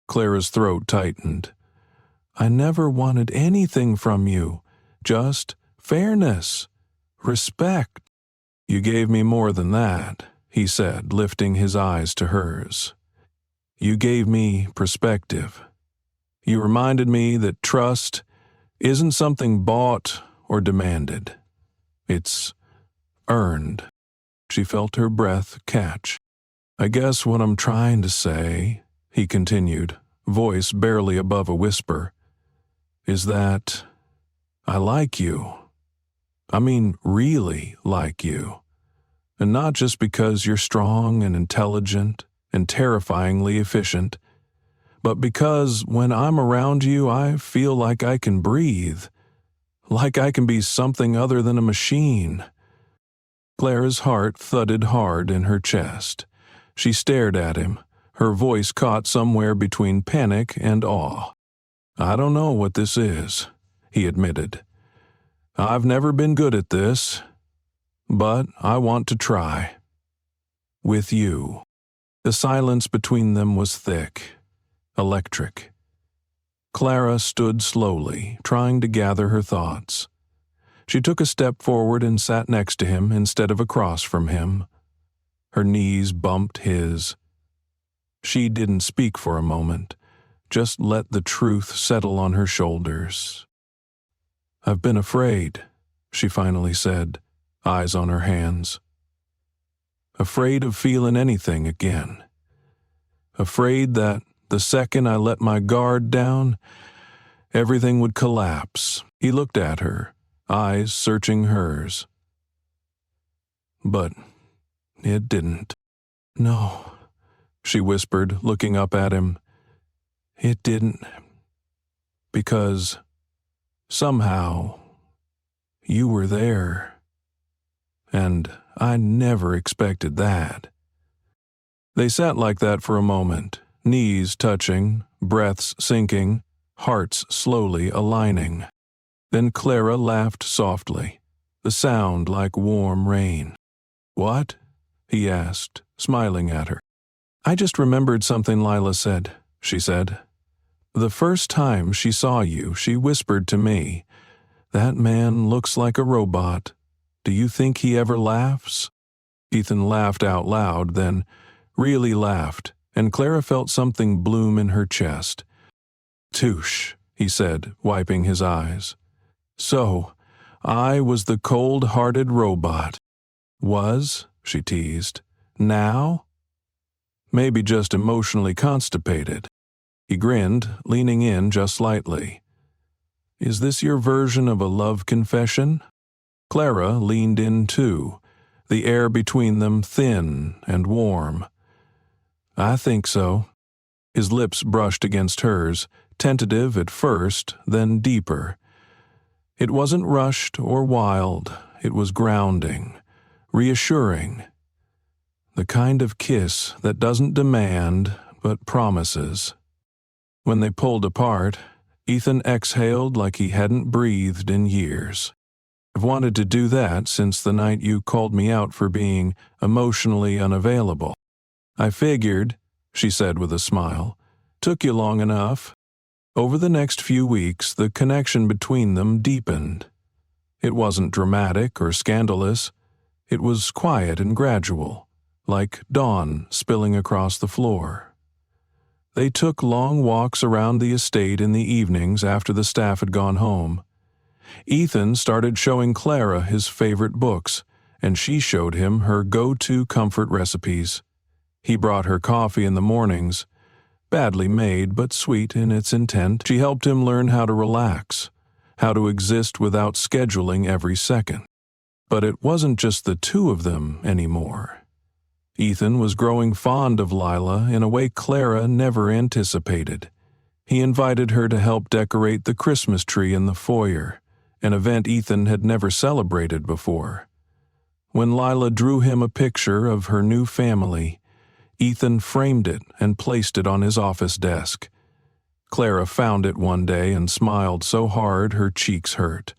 Clara's throat tightened. "I never wanted anything from you, just fairness, respect." "You gave me more than that," he said, lifting his eyes to hers. "You gave me perspective. You reminded me that trust isn't something bought or demanded. It's earned." She felt her breath catch. "I guess what I'm trying to say," he continued, voice barely above a whisper, "is that I like you. I mean, really like you. And not just because you're strong and intelligent and terrifyingly efficient, but because when I'm around you, I feel like I can breathe, like I can be something other than a machine, Clara's heart thudded hard in her chest. She stared at him, her voice caught somewhere between panic and awe. "I don't know what this is," he admitted. "I've never been good at this, but I want to try. With you." The silence between them was thick, electric. Clara stood slowly, trying to gather her thoughts. She took a step forward and sat next to him instead of across from him. Her knees bumped his. She didn't speak for a moment, just let the truth settle on her shoulders. "I've been afraid," she finally said, eyes on her hands. "Afraid of feeling anything again. Afraid that the second I let my guard down, everything would collapse." He looked at her, eyes searching hers. "But it didn't." "No," she whispered, looking up at him. "It didn't. Because somehow you were there. And I never expected that." They sat like that for a moment, knees touching, breaths sinking, hearts slowly aligning. Then Clara laughed softly, the sound like warm rain. "What?" he asked, smiling at her. "I just remembered something Lila said," she said. "The first time she saw you, she whispered to me, 'That man looks like a robot. Do you think he ever laughs?'" Ethan laughed out loud, then really laughed, and Clara felt something bloom in her chest. "Touche," he said, wiping his eyes. "So, I was the cold-hearted robot." "Was?" she teased. "Now?" "Maybe just emotionally constipated." He grinned, leaning in just slightly. "Is this your version of a love confession?" Clara leaned in too, the air between them thin and warm. "I think so." His lips brushed against hers, tentative at first, then deeper. It wasn't rushed or wild, it was grounding, reassuring. The kind of kiss that doesn't demand, but promises. When they pulled apart, Ethan exhaled like he hadn't breathed in years. "I've wanted to do that since the night you called me out for being emotionally unavailable." "I figured," she said with a smile. "Took you long enough." Over the next few weeks, the connection between them deepened. It wasn't dramatic or scandalous. It was quiet and gradual, like dawn spilling across the floor. They took long walks around the estate in the evenings after the staff had gone home. Ethan started showing Clara his favorite books, and she showed him her go-to comfort recipes. He brought her coffee in the mornings, badly made but sweet in its intent. She helped him learn how to relax, how to exist without scheduling every second. But it wasn't just the two of them anymore. Ethan was growing fond of Lila in a way Clara never anticipated. He invited her to help decorate the Christmas tree in the foyer, an event Ethan had never celebrated before. When Lila drew him a picture of her new family, Ethan framed it and placed it on his office desk. Clara found it one day and smiled so hard her cheeks hurt.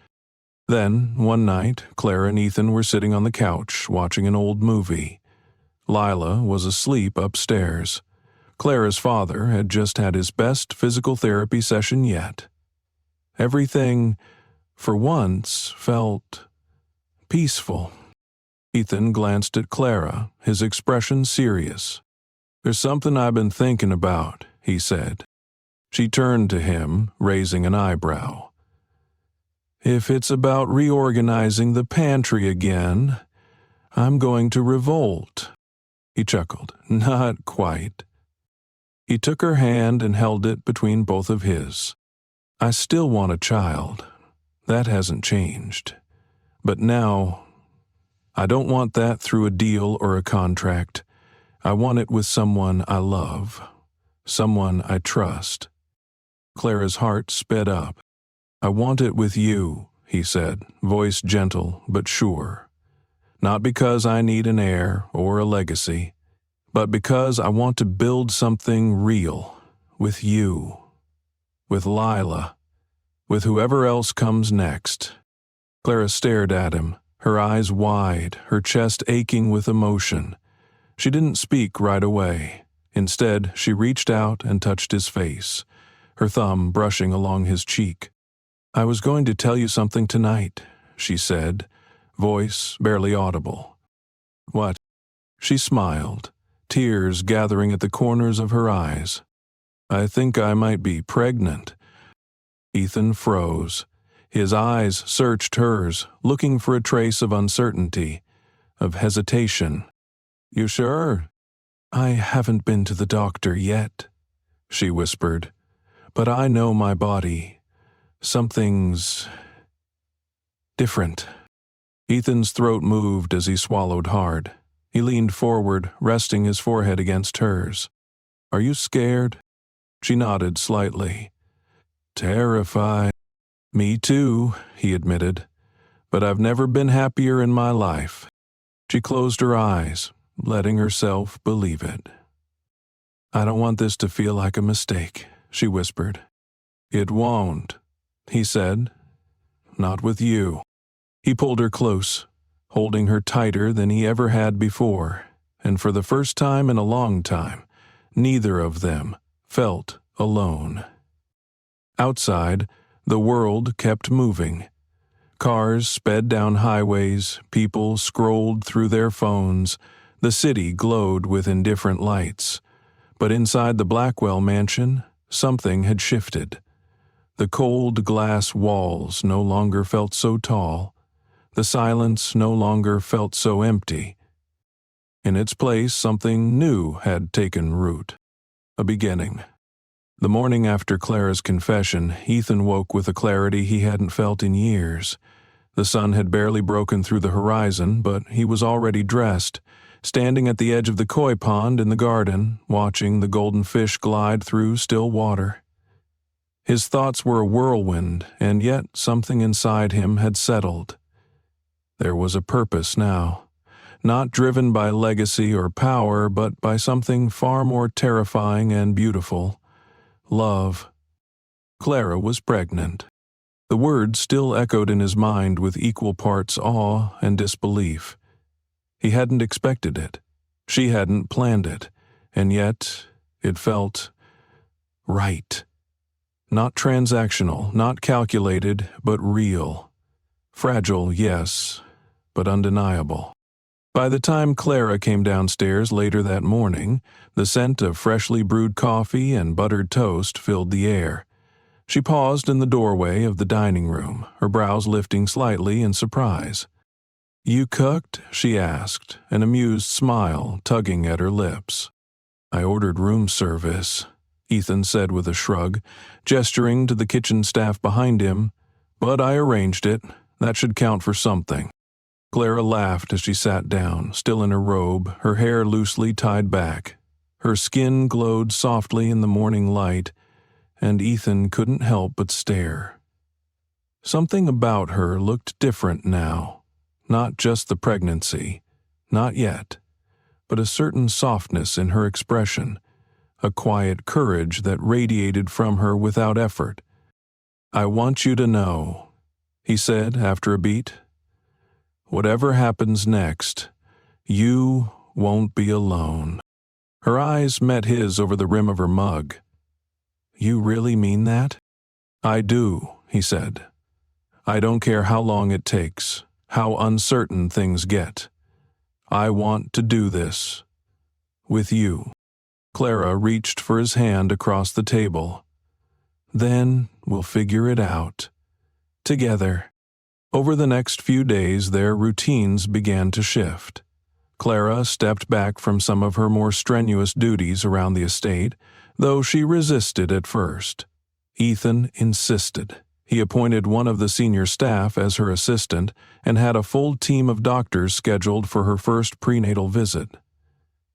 Then, one night, Clara and Ethan were sitting on the couch watching an old movie. Lila was asleep upstairs. Clara's father had just had his best physical therapy session yet. Everything, for once, felt peaceful. Ethan glanced at Clara, his expression serious. "There's something I've been thinking about," he said. She turned to him, raising an eyebrow. "If it's about reorganizing the pantry again, I'm going to revolt." He chuckled. "Not quite." He took her hand and held it between both of his. "I still want a child. That hasn't changed. But now, I don't want that through a deal or a contract. I want it with someone I love, someone I trust." Clara's heart sped up. "I want it with you," he said, voice gentle but sure. Not because I need an heir or a legacy, but because I want to build something real with you, with Lila, with whoever else comes next." Clara stared at him, her eyes wide, her chest aching with emotion. She didn't speak right away. Instead, she reached out and touched his face, her thumb brushing along his cheek. "I was going to tell you something tonight," she said, voice barely audible. "What?" She smiled, tears gathering at the corners of her eyes. "I think I might be pregnant." Ethan froze. His eyes searched hers, looking for a trace of uncertainty, of hesitation. "You sure?" "I haven't been to the doctor yet," she whispered. "But I know my body. Something's different." Ethan's throat moved as he swallowed hard. He leaned forward, resting his forehead against hers. "Are you scared?" She nodded slightly. "Terrified." "Me too," he admitted. "But I've never been happier in my life." She closed her eyes, letting herself believe it. "I don't want this to feel like a mistake," she whispered. "It won't," he said. "Not with you." He pulled her close, holding her tighter than he ever had before, and for the first time in a long time, neither of them felt alone. Outside, the world kept moving. Cars sped down highways, people scrolled through their phones, the city glowed with indifferent lights. But inside the Blackwell mansion, something had shifted. The cold glass walls no longer felt so tall. The silence no longer felt so empty. In its place, something new had taken root. A beginning. The morning after Clara's confession, Ethan woke with a clarity he hadn't felt in years. The sun had barely broken through the horizon, but he was already dressed, standing at the edge of the koi pond in the garden, watching the golden fish glide through still water. His thoughts were a whirlwind, and yet something inside him had settled. There was a purpose now, not driven by legacy or power, but by something far more terrifying and beautiful. Love. Clara was pregnant. The words still echoed in his mind with equal parts awe and disbelief. He hadn't expected it. She hadn't planned it. And yet, it felt right. Not transactional, not calculated, but real. Fragile, yes, but undeniable. By the time Clara came downstairs later that morning, the scent of freshly brewed coffee and buttered toast filled the air. She paused in the doorway of the dining room, her brows lifting slightly in surprise. "You cooked?" she asked, an amused smile tugging at her lips. "I ordered room service," Ethan said with a shrug, gesturing to the kitchen staff behind him. "But I arranged it. That should count for something." Clara laughed as she sat down, still in her robe, her hair loosely tied back. Her skin glowed softly in the morning light, and Ethan couldn't help but stare. Something about her looked different now. Not just the pregnancy, not yet, but a certain softness in her expression, a quiet courage that radiated from her without effort. "I want you to know," he said after a beat. "Whatever happens next, you won't be alone." Her eyes met his over the rim of her mug. "You really mean that?" "I do," he said. "I don't care how long it takes, how uncertain things get. I want to do this. With you." Clara reached for his hand across the table. "Then we'll figure it out. Together." Over the next few days, their routines began to shift. Clara stepped back from some of her more strenuous duties around the estate, though she resisted at first. Ethan insisted. He appointed one of the senior staff as her assistant and had a full team of doctors scheduled for her first prenatal visit.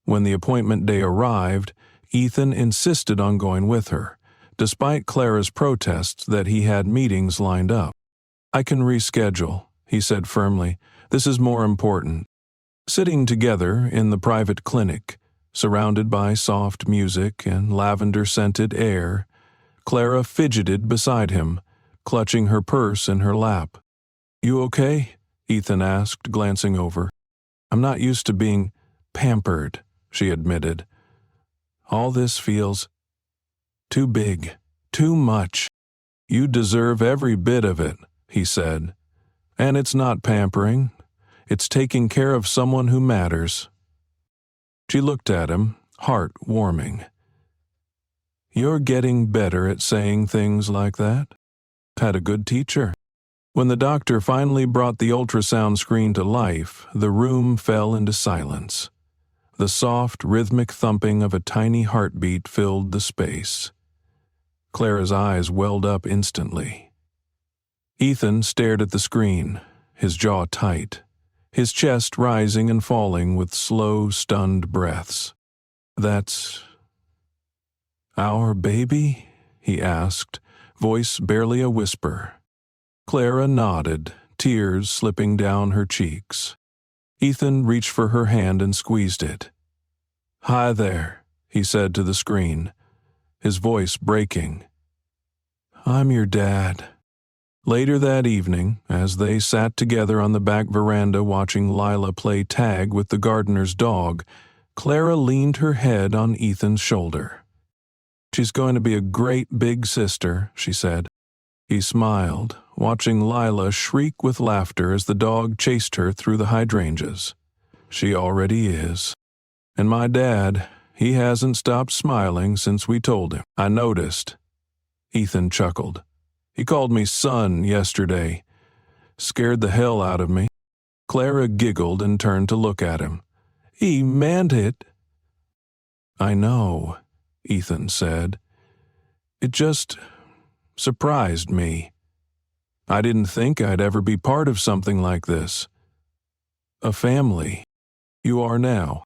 When the appointment day arrived, Ethan insisted on going with her, despite Clara's protests that he had meetings lined up. "I can reschedule," he said firmly. "This is more important." Sitting together in the private clinic, surrounded by soft music and lavender-scented air, Clara fidgeted beside him, clutching her purse in her lap. "You okay?" Ethan asked, glancing over. "I'm not used to being pampered," she admitted. "All this feels too big, too much." "You deserve every bit of it," he said. "And it's not pampering. It's taking care of someone who matters." She looked at him, heart warming. "You're getting better at saying things like that. Had a good teacher." When the doctor finally brought the ultrasound screen to life, the room fell into silence. The soft, rhythmic thumping of a tiny heartbeat filled the space. Clara's eyes welled up instantly. Ethan stared at the screen, his jaw tight, his chest rising and falling with slow, stunned breaths. "That's our baby?" he asked, voice barely a whisper. Clara nodded, tears slipping down her cheeks. Ethan reached for her hand and squeezed it. "Hi there," he said to the screen, his voice breaking. "I'm your dad." Later that evening, as they sat together on the back veranda watching Lila play tag with the gardener's dog, Clara leaned her head on Ethan's shoulder. "She's going to be a great big sister," she said. He smiled, watching Lila shriek with laughter as the dog chased her through the hydrangeas. "She already is. And my dad, he hasn't stopped smiling since we told him." "I noticed." Ethan chuckled. "He called me son yesterday. Scared the hell out of me." Clara giggled and turned to look at him. "He meant it." "I know," Ethan said. "It just surprised me. I didn't think I'd ever be part of something like this. A family. You are now."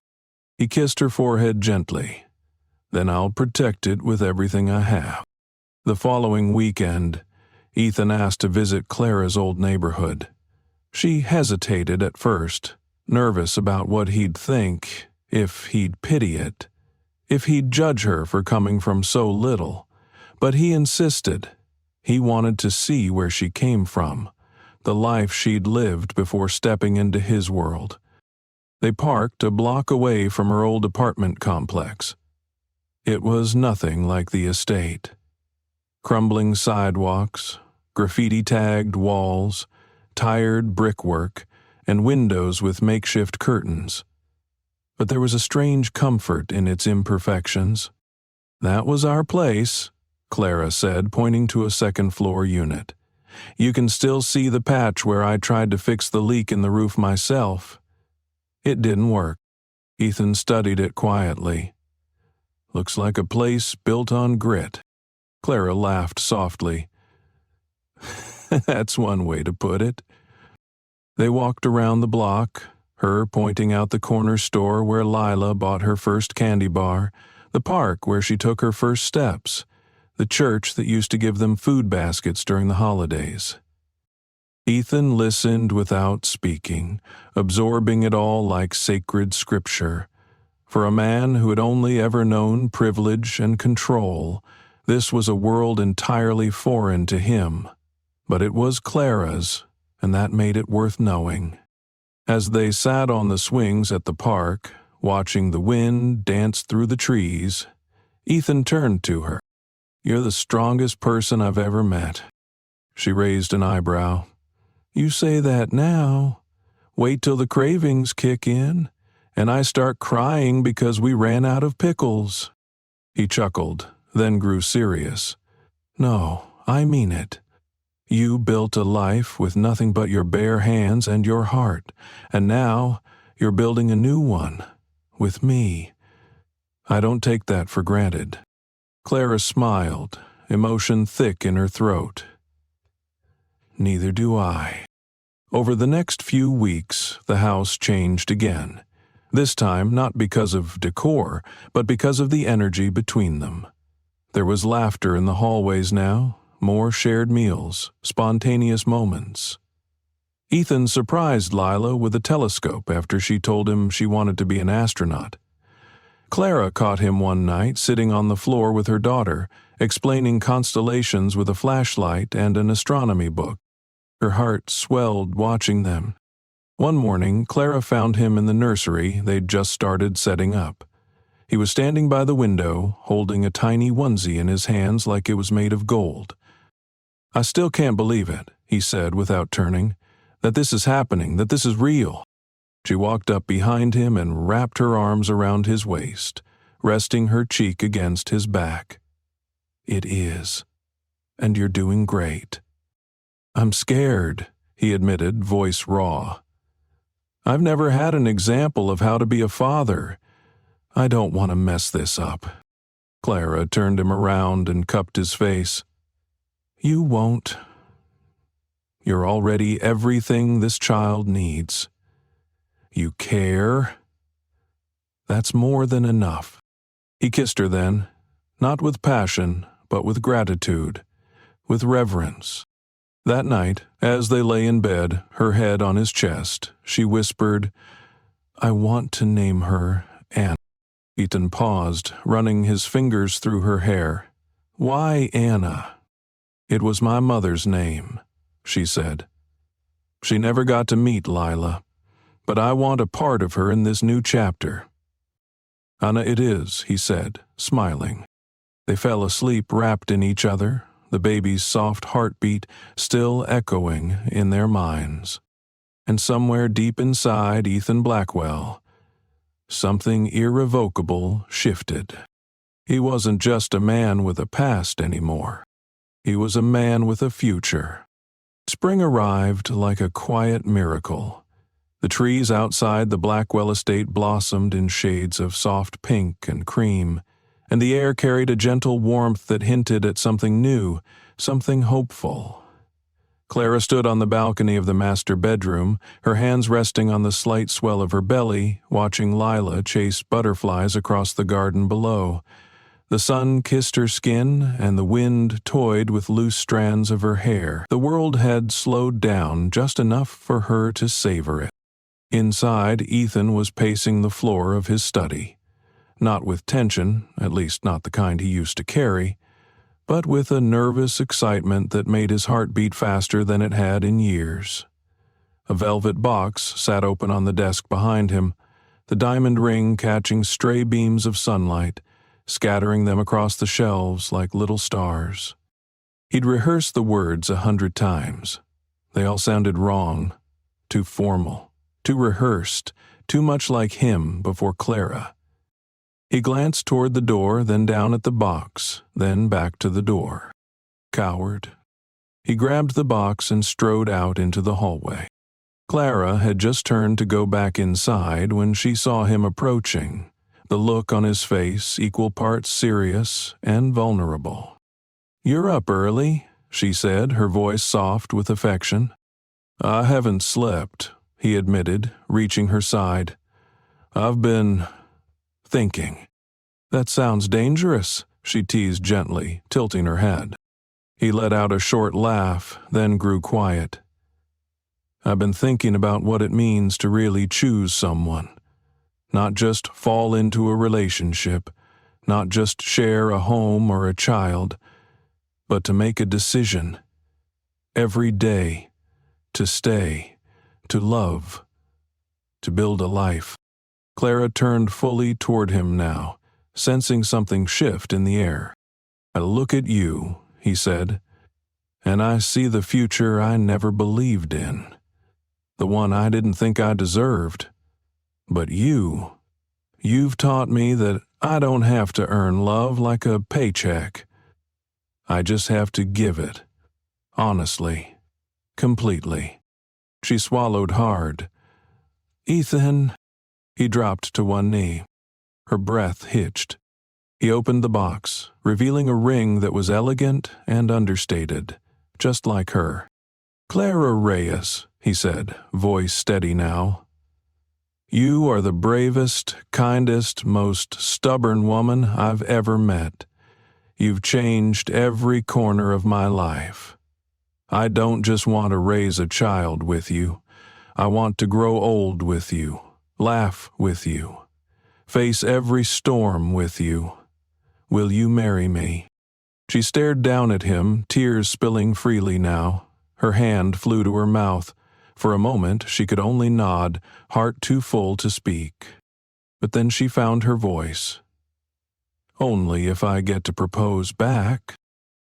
He kissed her forehead gently. "Then I'll protect it with everything I have." The following weekend, Ethan asked to visit Clara's old neighborhood. She hesitated at first, nervous about what he'd think, if he'd pity it, if he'd judge her for coming from so little. But he insisted. He wanted to see where she came from, the life she'd lived before stepping into his world. They parked a block away from her old apartment complex. It was nothing like the estate. Crumbling sidewalks, graffiti-tagged walls, tired brickwork, and windows with makeshift curtains. But there was a strange comfort in its imperfections. "That was our place," Clara said, pointing to a second-floor unit. "You can still see the patch where I tried to fix the leak in the roof myself. It didn't work." Ethan studied it quietly. "Looks like a place built on grit." Clara laughed softly. "That's one way to put it." They walked around the block, her pointing out the corner store where Lila bought her first candy bar, the park where she took her first steps, the church that used to give them food baskets during the holidays. Ethan listened without speaking, absorbing it all like sacred scripture. For a man who had only ever known privilege and control, this was a world entirely foreign to him. But it was Clara's, and that made it worth knowing. As they sat on the swings at the park, watching the wind dance through the trees, Ethan turned to her. "You're the strongest person I've ever met." She raised an eyebrow. "You say that now. Wait till the cravings kick in, and I start crying because we ran out of pickles." He chuckled, then grew serious. "No, I mean it. You built a life with nothing but your bare hands and your heart, and now you're building a new one, with me. I don't take that for granted." Clara smiled, emotion thick in her throat. "Neither do I." Over the next few weeks, the house changed again. This time not because of decor, but because of the energy between them. There was laughter in the hallways now, more shared meals, spontaneous moments. Ethan surprised Lila with a telescope after she told him she wanted to be an astronaut. Clara caught him one night sitting on the floor with her daughter, explaining constellations with a flashlight and an astronomy book. Her heart swelled watching them. One morning, Clara found him in the nursery they'd just started setting up. He was standing by the window, holding a tiny onesie in his hands like it was made of gold. "I still can't believe it," he said without turning, "that this is happening, that this is real." She walked up behind him and wrapped her arms around his waist, resting her cheek against his back. "It is. And you're doing great." "I'm scared," he admitted, voice raw. "I've never had an example of how to be a father. I don't want to mess this up." Clara turned him around and cupped his face. "You won't. You're already everything this child needs. You care. That's more than enough." He kissed her then, not with passion, but with gratitude, with reverence. That night, as they lay in bed, her head on his chest, she whispered, "I want to name her Anna." Ethan paused, running his fingers through her hair. "Why Anna?" "It was my mother's name," she said. "She never got to meet Lila, but I want a part of her in this new chapter." "Anna it is," he said, smiling. They fell asleep wrapped in each other, the baby's soft heartbeat still echoing in their minds. And somewhere deep inside Ethan Blackwell, something irrevocable shifted. He wasn't just a man with a past anymore. He was a man with a future. Spring arrived like a quiet miracle. The trees outside the Blackwell estate blossomed in shades of soft pink and cream, and the air carried a gentle warmth that hinted at something new, something hopeful. Clara stood on the balcony of the master bedroom, her hands resting on the slight swell of her belly, watching Lila chase butterflies across the garden below. The sun kissed her skin, and the wind toyed with loose strands of her hair. The world had slowed down just enough for her to savor it. Inside, Ethan was pacing the floor of his study. Not with tension, at least not the kind he used to carry, but with a nervous excitement that made his heart beat faster than it had in years. A velvet box sat open on the desk behind him, the diamond ring catching stray beams of sunlight, scattering them across the shelves like little stars. He'd rehearsed the words 100 times. They all sounded wrong, too formal, too rehearsed, too much like him before Clara. He glanced toward the door, then down at the box, then back to the door. Coward. He grabbed the box and strode out into the hallway. Clara had just turned to go back inside when she saw him approaching, the look on his face equal parts serious and vulnerable. "You're up early," she said, her voice soft with affection. "I haven't slept," he admitted, reaching her side. "I've been thinking." "That sounds dangerous," she teased gently, tilting her head. He let out a short laugh, then grew quiet. "I've been thinking about what it means to really choose someone. Not just fall into a relationship, not just share a home or a child, but to make a decision. Every day. To stay. To love. To build a life." Clara turned fully toward him now, sensing something shift in the air. "I look at you," he said, "and I see the future I never believed in. The one I didn't think I deserved. But you've taught me that I don't have to earn love like a paycheck. I just have to give it. Honestly. Completely." She swallowed hard. "Ethan." He dropped to one knee. Her breath hitched. He opened the box, revealing a ring that was elegant and understated, just like her. "Clara Reyes," he said, voice steady now. "You are the bravest, kindest, most stubborn woman I've ever met. You've changed every corner of my life. I don't just want to raise a child with you. I want to grow old with you, laugh with you, face every storm with you. Will you marry me?" She stared down at him, tears spilling freely now. Her hand flew to her mouth. For a moment she could only nod, heart too full to speak. But then she found her voice. "Only if I get to propose back."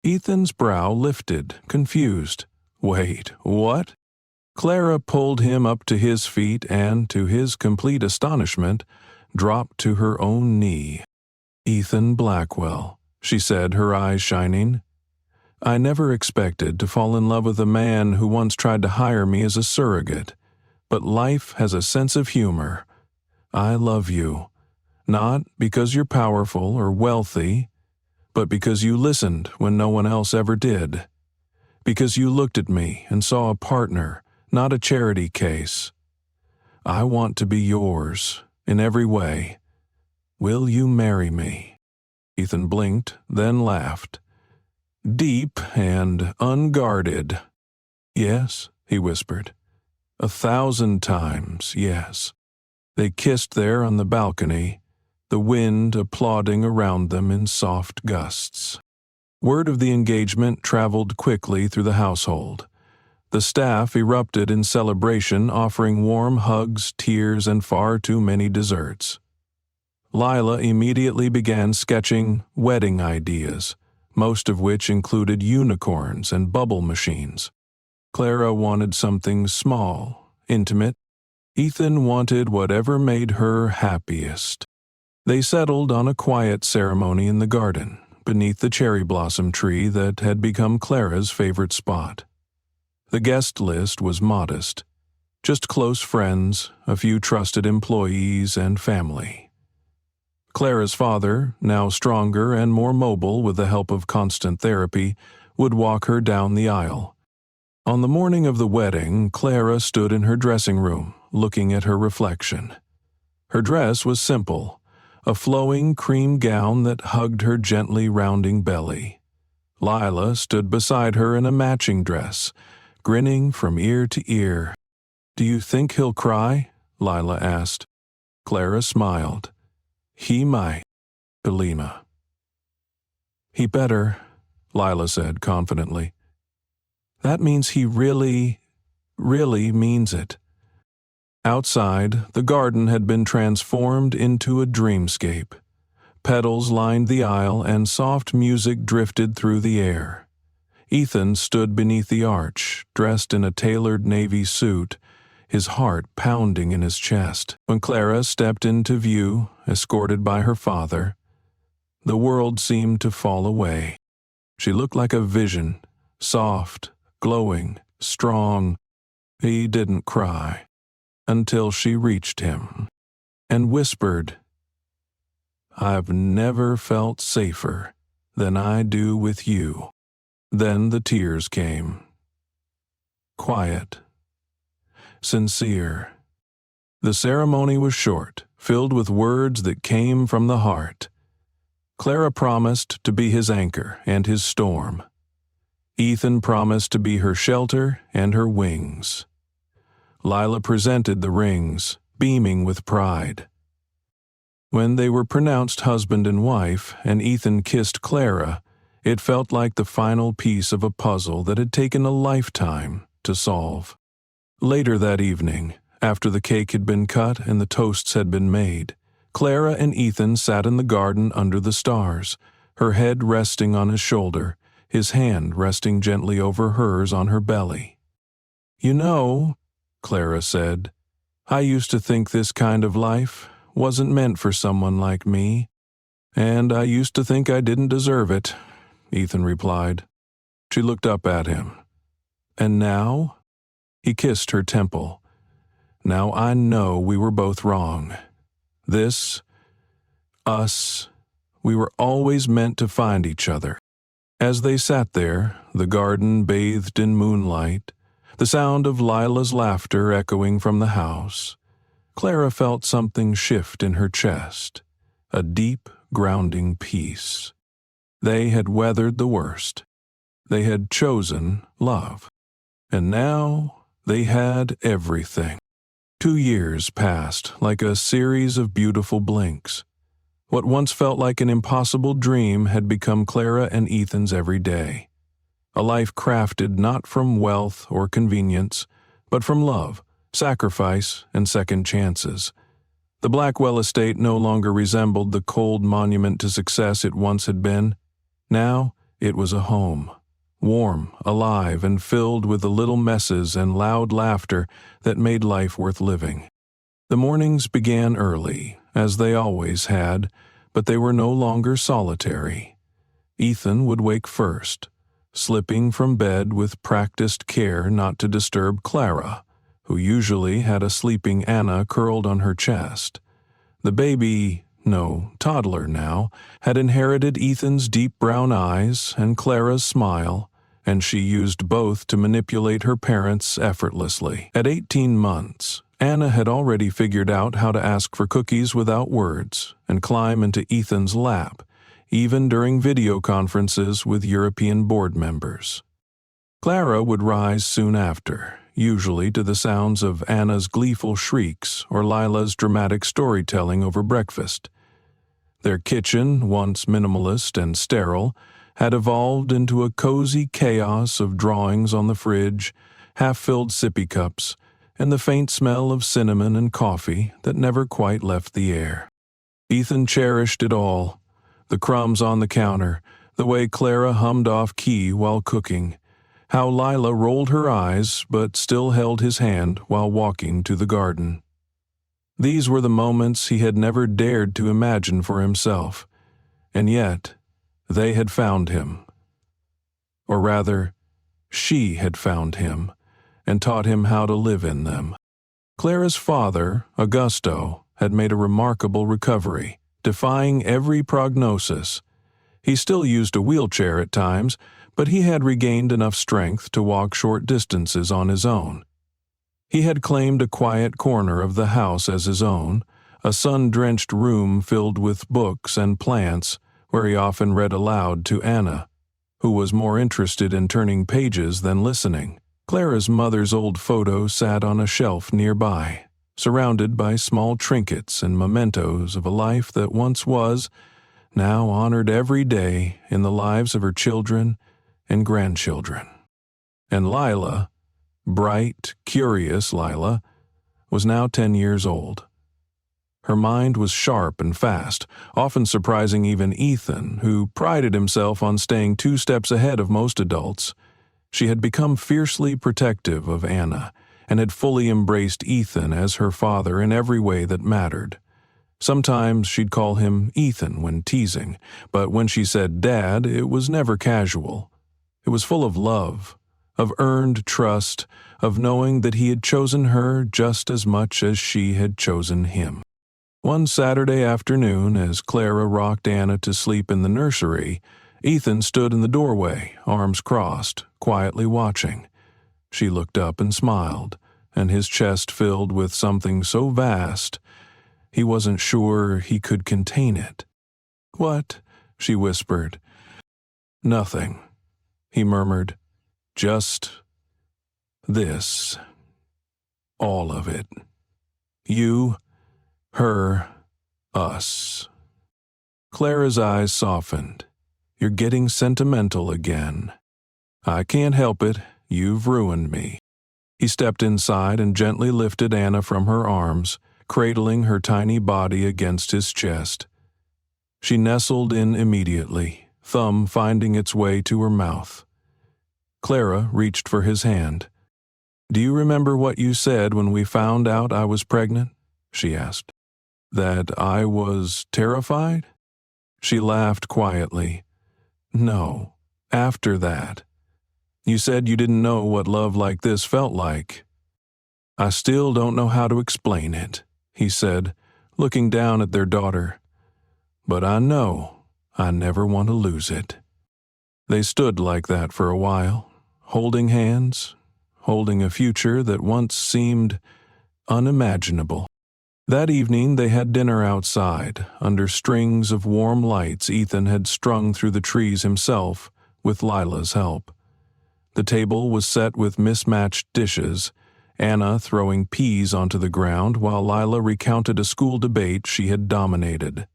Ethan's brow lifted, confused. Wait, what? Clara pulled him up to his feet and, to his complete astonishment, dropped to her own knee. "Ethan Blackwell," she said, her eyes shining. "I never expected to fall in love with a man who once tried to hire me as a surrogate, but life has a sense of humor. I love you, not because you're powerful or wealthy, but because you listened when no one else ever did. Because you looked at me and saw a partner, not a charity case. I want to be yours, in every way. Will you marry me?" Ethan blinked, then laughed. Deep and unguarded. "Yes," he whispered. 1,000 times, yes." They kissed there on the balcony, the wind applauding around them in soft gusts. Word of the engagement traveled quickly through the household. The staff erupted in celebration, offering warm hugs, tears, and far too many desserts. Lila immediately began sketching wedding ideas, most of which included unicorns and bubble machines. Clara wanted something small, intimate. Ethan wanted whatever made her happiest. They settled on a quiet ceremony in the garden, beneath the cherry blossom tree that had become Clara's favorite spot. The guest list was modest, just close friends, a few trusted employees, and family. Clara's father, now stronger and more mobile with the help of constant therapy, would walk her down the aisle. On the morning of the wedding, Clara stood in her dressing room, looking at her reflection. Her dress was simple, a flowing cream gown that hugged her gently rounding belly. Lila stood beside her in a matching dress, grinning from ear to ear. "Do you think he'll cry?" Lila asked. Clara smiled. "He might, Belina." "He better," Lila said confidently. "That means he really, really means it." Outside, the garden had been transformed into a dreamscape. Petals lined the aisle and soft music drifted through the air. Ethan stood beneath the arch, dressed in a tailored navy suit, his heart pounding in his chest. When Clara stepped into view, escorted by her father, the world seemed to fall away. She looked like a vision, soft, glowing, strong. He didn't cry, until she reached him and whispered, "I've never felt safer than I do with you." Then the tears came. Quiet. Sincere. The ceremony was short, filled with words that came from the heart. Clara promised to be his anchor and his storm. Ethan promised to be her shelter and her wings. Lila presented the rings, beaming with pride. When they were pronounced husband and wife, and Ethan kissed Clara, it felt like the final piece of a puzzle that had taken a lifetime to solve. Later that evening, after the cake had been cut and the toasts had been made, Clara and Ethan sat in the garden under the stars, her head resting on his shoulder, his hand resting gently over hers on her belly. "You know," Clara said, "I used to think this kind of life wasn't meant for someone like me, and I used to think I didn't deserve it," Ethan replied. She looked up at him. "And now?" He kissed her temple. "Now I know we were both wrong. Us, we were always meant to find each other." As they sat there, the garden bathed in moonlight, the sound of Lila's laughter echoing from the house, Clara felt something shift in her chest, a deep, grounding peace. They had weathered the worst. They had chosen love. And now they had everything. 2 years passed like a series of beautiful blinks. What once felt like an impossible dream had become Clara and Ethan's every day. A life crafted not from wealth or convenience, but from love, sacrifice, and second chances. The Blackwell estate no longer resembled the cold monument to success it once had been. Now it was a home, warm, alive, and filled with the little messes and loud laughter that made life worth living. The mornings began early, as they always had, but they were no longer solitary. Ethan would wake first, slipping from bed with practiced care not to disturb Clara, who usually had a sleeping Anna curled on her chest. The baby, no, toddler now, had inherited Ethan's deep brown eyes and Clara's smile, and she used both to manipulate her parents effortlessly. At 18 months, Anna had already figured out how to ask for cookies without words and climb into Ethan's lap, even during video conferences with European board members. Clara would rise soon after, usually to the sounds of Anna's gleeful shrieks or Lila's dramatic storytelling over breakfast. Their kitchen, once minimalist and sterile, had evolved into a cozy chaos of drawings on the fridge, half-filled sippy cups, and the faint smell of cinnamon and coffee that never quite left the air. Ethan cherished it all, the crumbs on the counter, the way Clara hummed off key while cooking, how Lila rolled her eyes but still held his hand while walking to the garden. These were the moments he had never dared to imagine for himself, and yet they had found him. Or rather, she had found him and taught him how to live in them. Clara's father, Augusto, had made a remarkable recovery, defying every prognosis. He still used a wheelchair at times, but he had regained enough strength to walk short distances on his own. He had claimed a quiet corner of the house as his own, a sun-drenched room filled with books and plants where he often read aloud to Anna, who was more interested in turning pages than listening. Clara's mother's old photo sat on a shelf nearby, surrounded by small trinkets and mementos of a life that once was, now honored every day in the lives of her children and grandchildren. And Lila, bright, curious Lila, was now 10 years old. Her mind was sharp and fast, often surprising even Ethan, who prided himself on staying 2 steps ahead of most adults. She had become fiercely protective of Anna and had fully embraced Ethan as her father in every way that mattered. Sometimes she'd call him Ethan when teasing, but when she said Dad, it was never casual. It was full of love, of earned trust, of knowing that he had chosen her just as much as she had chosen him. One Saturday afternoon, as Clara rocked Anna to sleep in the nursery, Ethan stood in the doorway, arms crossed, quietly watching. She looked up and smiled, and his chest filled with something so vast, he wasn't sure he could contain it. "What?" she whispered. "Nothing," he murmured. "Just this. All of it. You, her, us." Clara's eyes softened. "You're getting sentimental again." "I can't help it. You've ruined me." He stepped inside and gently lifted Anna from her arms, cradling her tiny body against his chest. She nestled in immediately, thumb finding its way to her mouth. Clara reached for his hand. "Do you remember what you said when we found out I was pregnant?" she asked. "That I was terrified?" She laughed quietly. "No, after that. You said you didn't know what love like this felt like." "I still don't know how to explain it," he said, looking down at their daughter. "But I know I never want to lose it." They stood like that for a while, holding hands, holding a future that once seemed unimaginable. That evening they had dinner outside, under strings of warm lights Ethan had strung through the trees himself, with Lila's help. The table was set with mismatched dishes, Anna throwing peas onto the ground while Lila recounted a school debate she had dominated.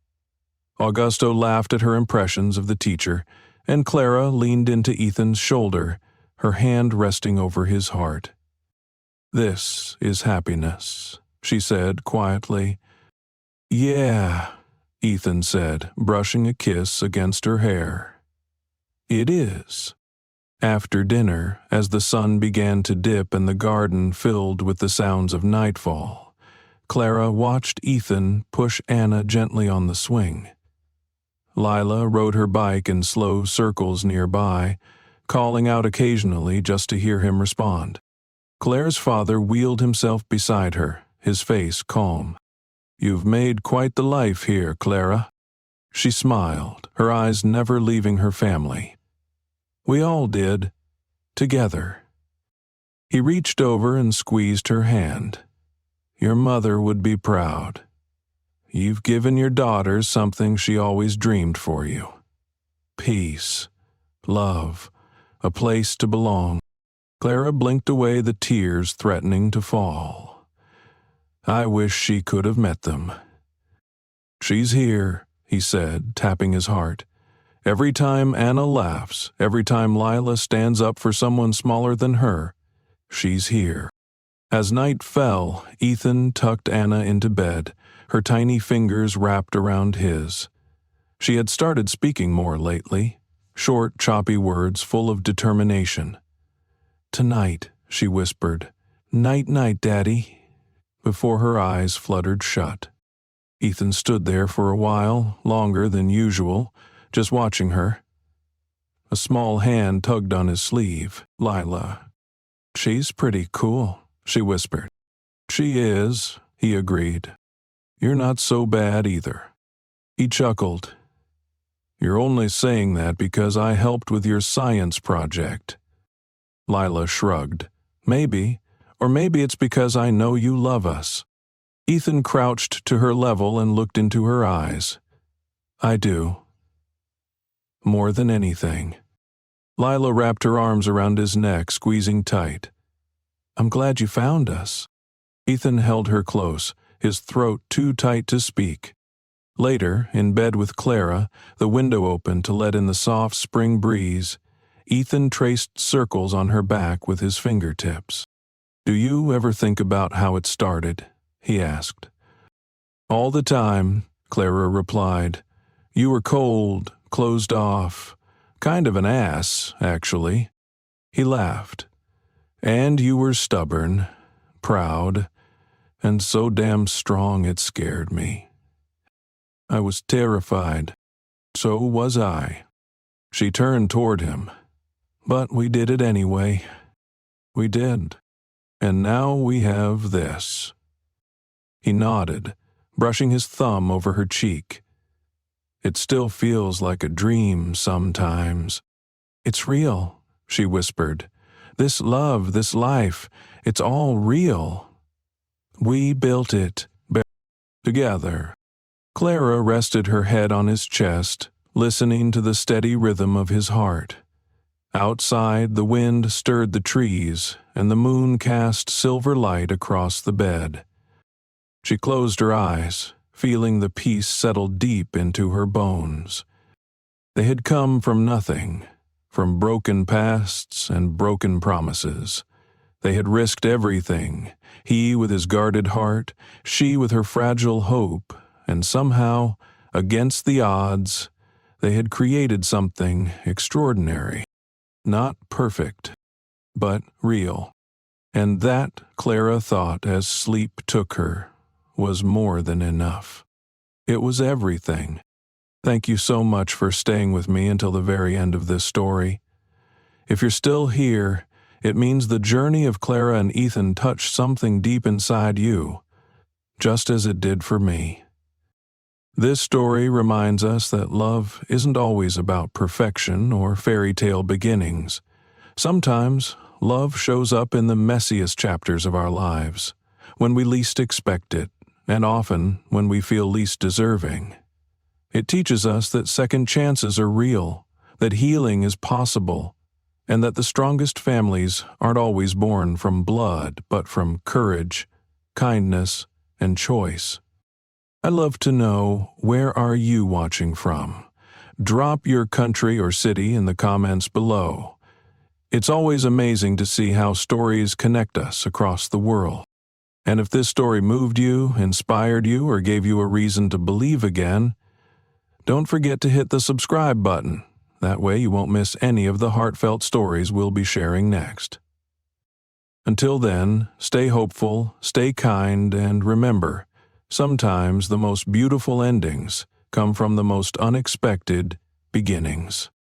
Augusto laughed at her impressions of the teacher, and Clara leaned into Ethan's shoulder, her hand resting over his heart. "This is happiness," she said quietly. "Yeah," Ethan said, brushing a kiss against her hair. "It is." After dinner, as the sun began to dip and the garden filled with the sounds of nightfall, Clara watched Ethan push Anna gently on the swing. Lila rode her bike in slow circles nearby, calling out occasionally just to hear him respond. Claire's father wheeled himself beside her, his face calm. "You've made quite the life here, Clara." She smiled, her eyes never leaving her family. "We all did. Together." He reached over and squeezed her hand. "Your mother would be proud. You've given your daughter something she always dreamed for you. Peace, love, a place to belong." Clara blinked away the tears threatening to fall. "I wish she could have met them." "She's here," he said, tapping his heart. "Every time Anna laughs, every time Lila stands up for someone smaller than her, she's here." As night fell, Ethan tucked Anna into bed, her tiny fingers wrapped around his. She had started speaking more lately, short, choppy words full of determination. "Tonight," she whispered. "Night-night, Daddy," before her eyes fluttered shut. Ethan stood there for a while, longer than usual, just watching her. A small hand tugged on his sleeve. "Lila." "She's pretty cool," she whispered. "She is," he agreed. "You're not so bad either." He chuckled. "You're only saying that because I helped with your science project." Lila shrugged. "Maybe, or maybe it's because I know you love us." Ethan crouched to her level and looked into her eyes. "I do. More than anything." Lila wrapped her arms around his neck, squeezing tight. "I'm glad you found us." Ethan held her close, his throat too tight to speak. Later, in bed with Clara, the window open to let in the soft spring breeze, Ethan traced circles on her back with his fingertips. "Do you ever think about how it started?" he asked. "All the time," Clara replied. "You were cold, closed off, kind of an ass, actually." He laughed. "And you were stubborn, proud, and so damn strong it scared me. I was terrified. So was I." She turned toward him. "But we did it anyway. We did. And now we have this." He nodded, brushing his thumb over her cheek. "It still feels like a dream sometimes." "It's real," she whispered. "This love, this life, it's all real. We built it together." Clara rested her head on his chest, listening to the steady rhythm of his heart. Outside, the wind stirred the trees, and the moon cast silver light across the bed. She closed her eyes, feeling the peace settle deep into her bones. They had come from nothing, from broken pasts and broken promises. They had risked everything, he with his guarded heart, she with her fragile hope, and somehow, against the odds, they had created something extraordinary. Not perfect, but real. And that, Clara thought as sleep took her, was more than enough. It was everything. Thank you so much for staying with me until the very end of this story. If you're still here, it means the journey of Clara and Ethan touched something deep inside you, just as it did for me. This story reminds us that love isn't always about perfection or fairy tale beginnings. Sometimes, love shows up in the messiest chapters of our lives, when we least expect it, and often when we feel least deserving. It teaches us that second chances are real, that healing is possible, and that the strongest families aren't always born from blood, but from courage, kindness, and choice. I'd love to know, where are you watching from? Drop your country or city in the comments below. It's always amazing to see how stories connect us across the world. And if this story moved you, inspired you, or gave you a reason to believe again, don't forget to hit the subscribe button. That way you won't miss any of the heartfelt stories we'll be sharing next. Until then, stay hopeful, stay kind, and remember, sometimes the most beautiful endings come from the most unexpected beginnings.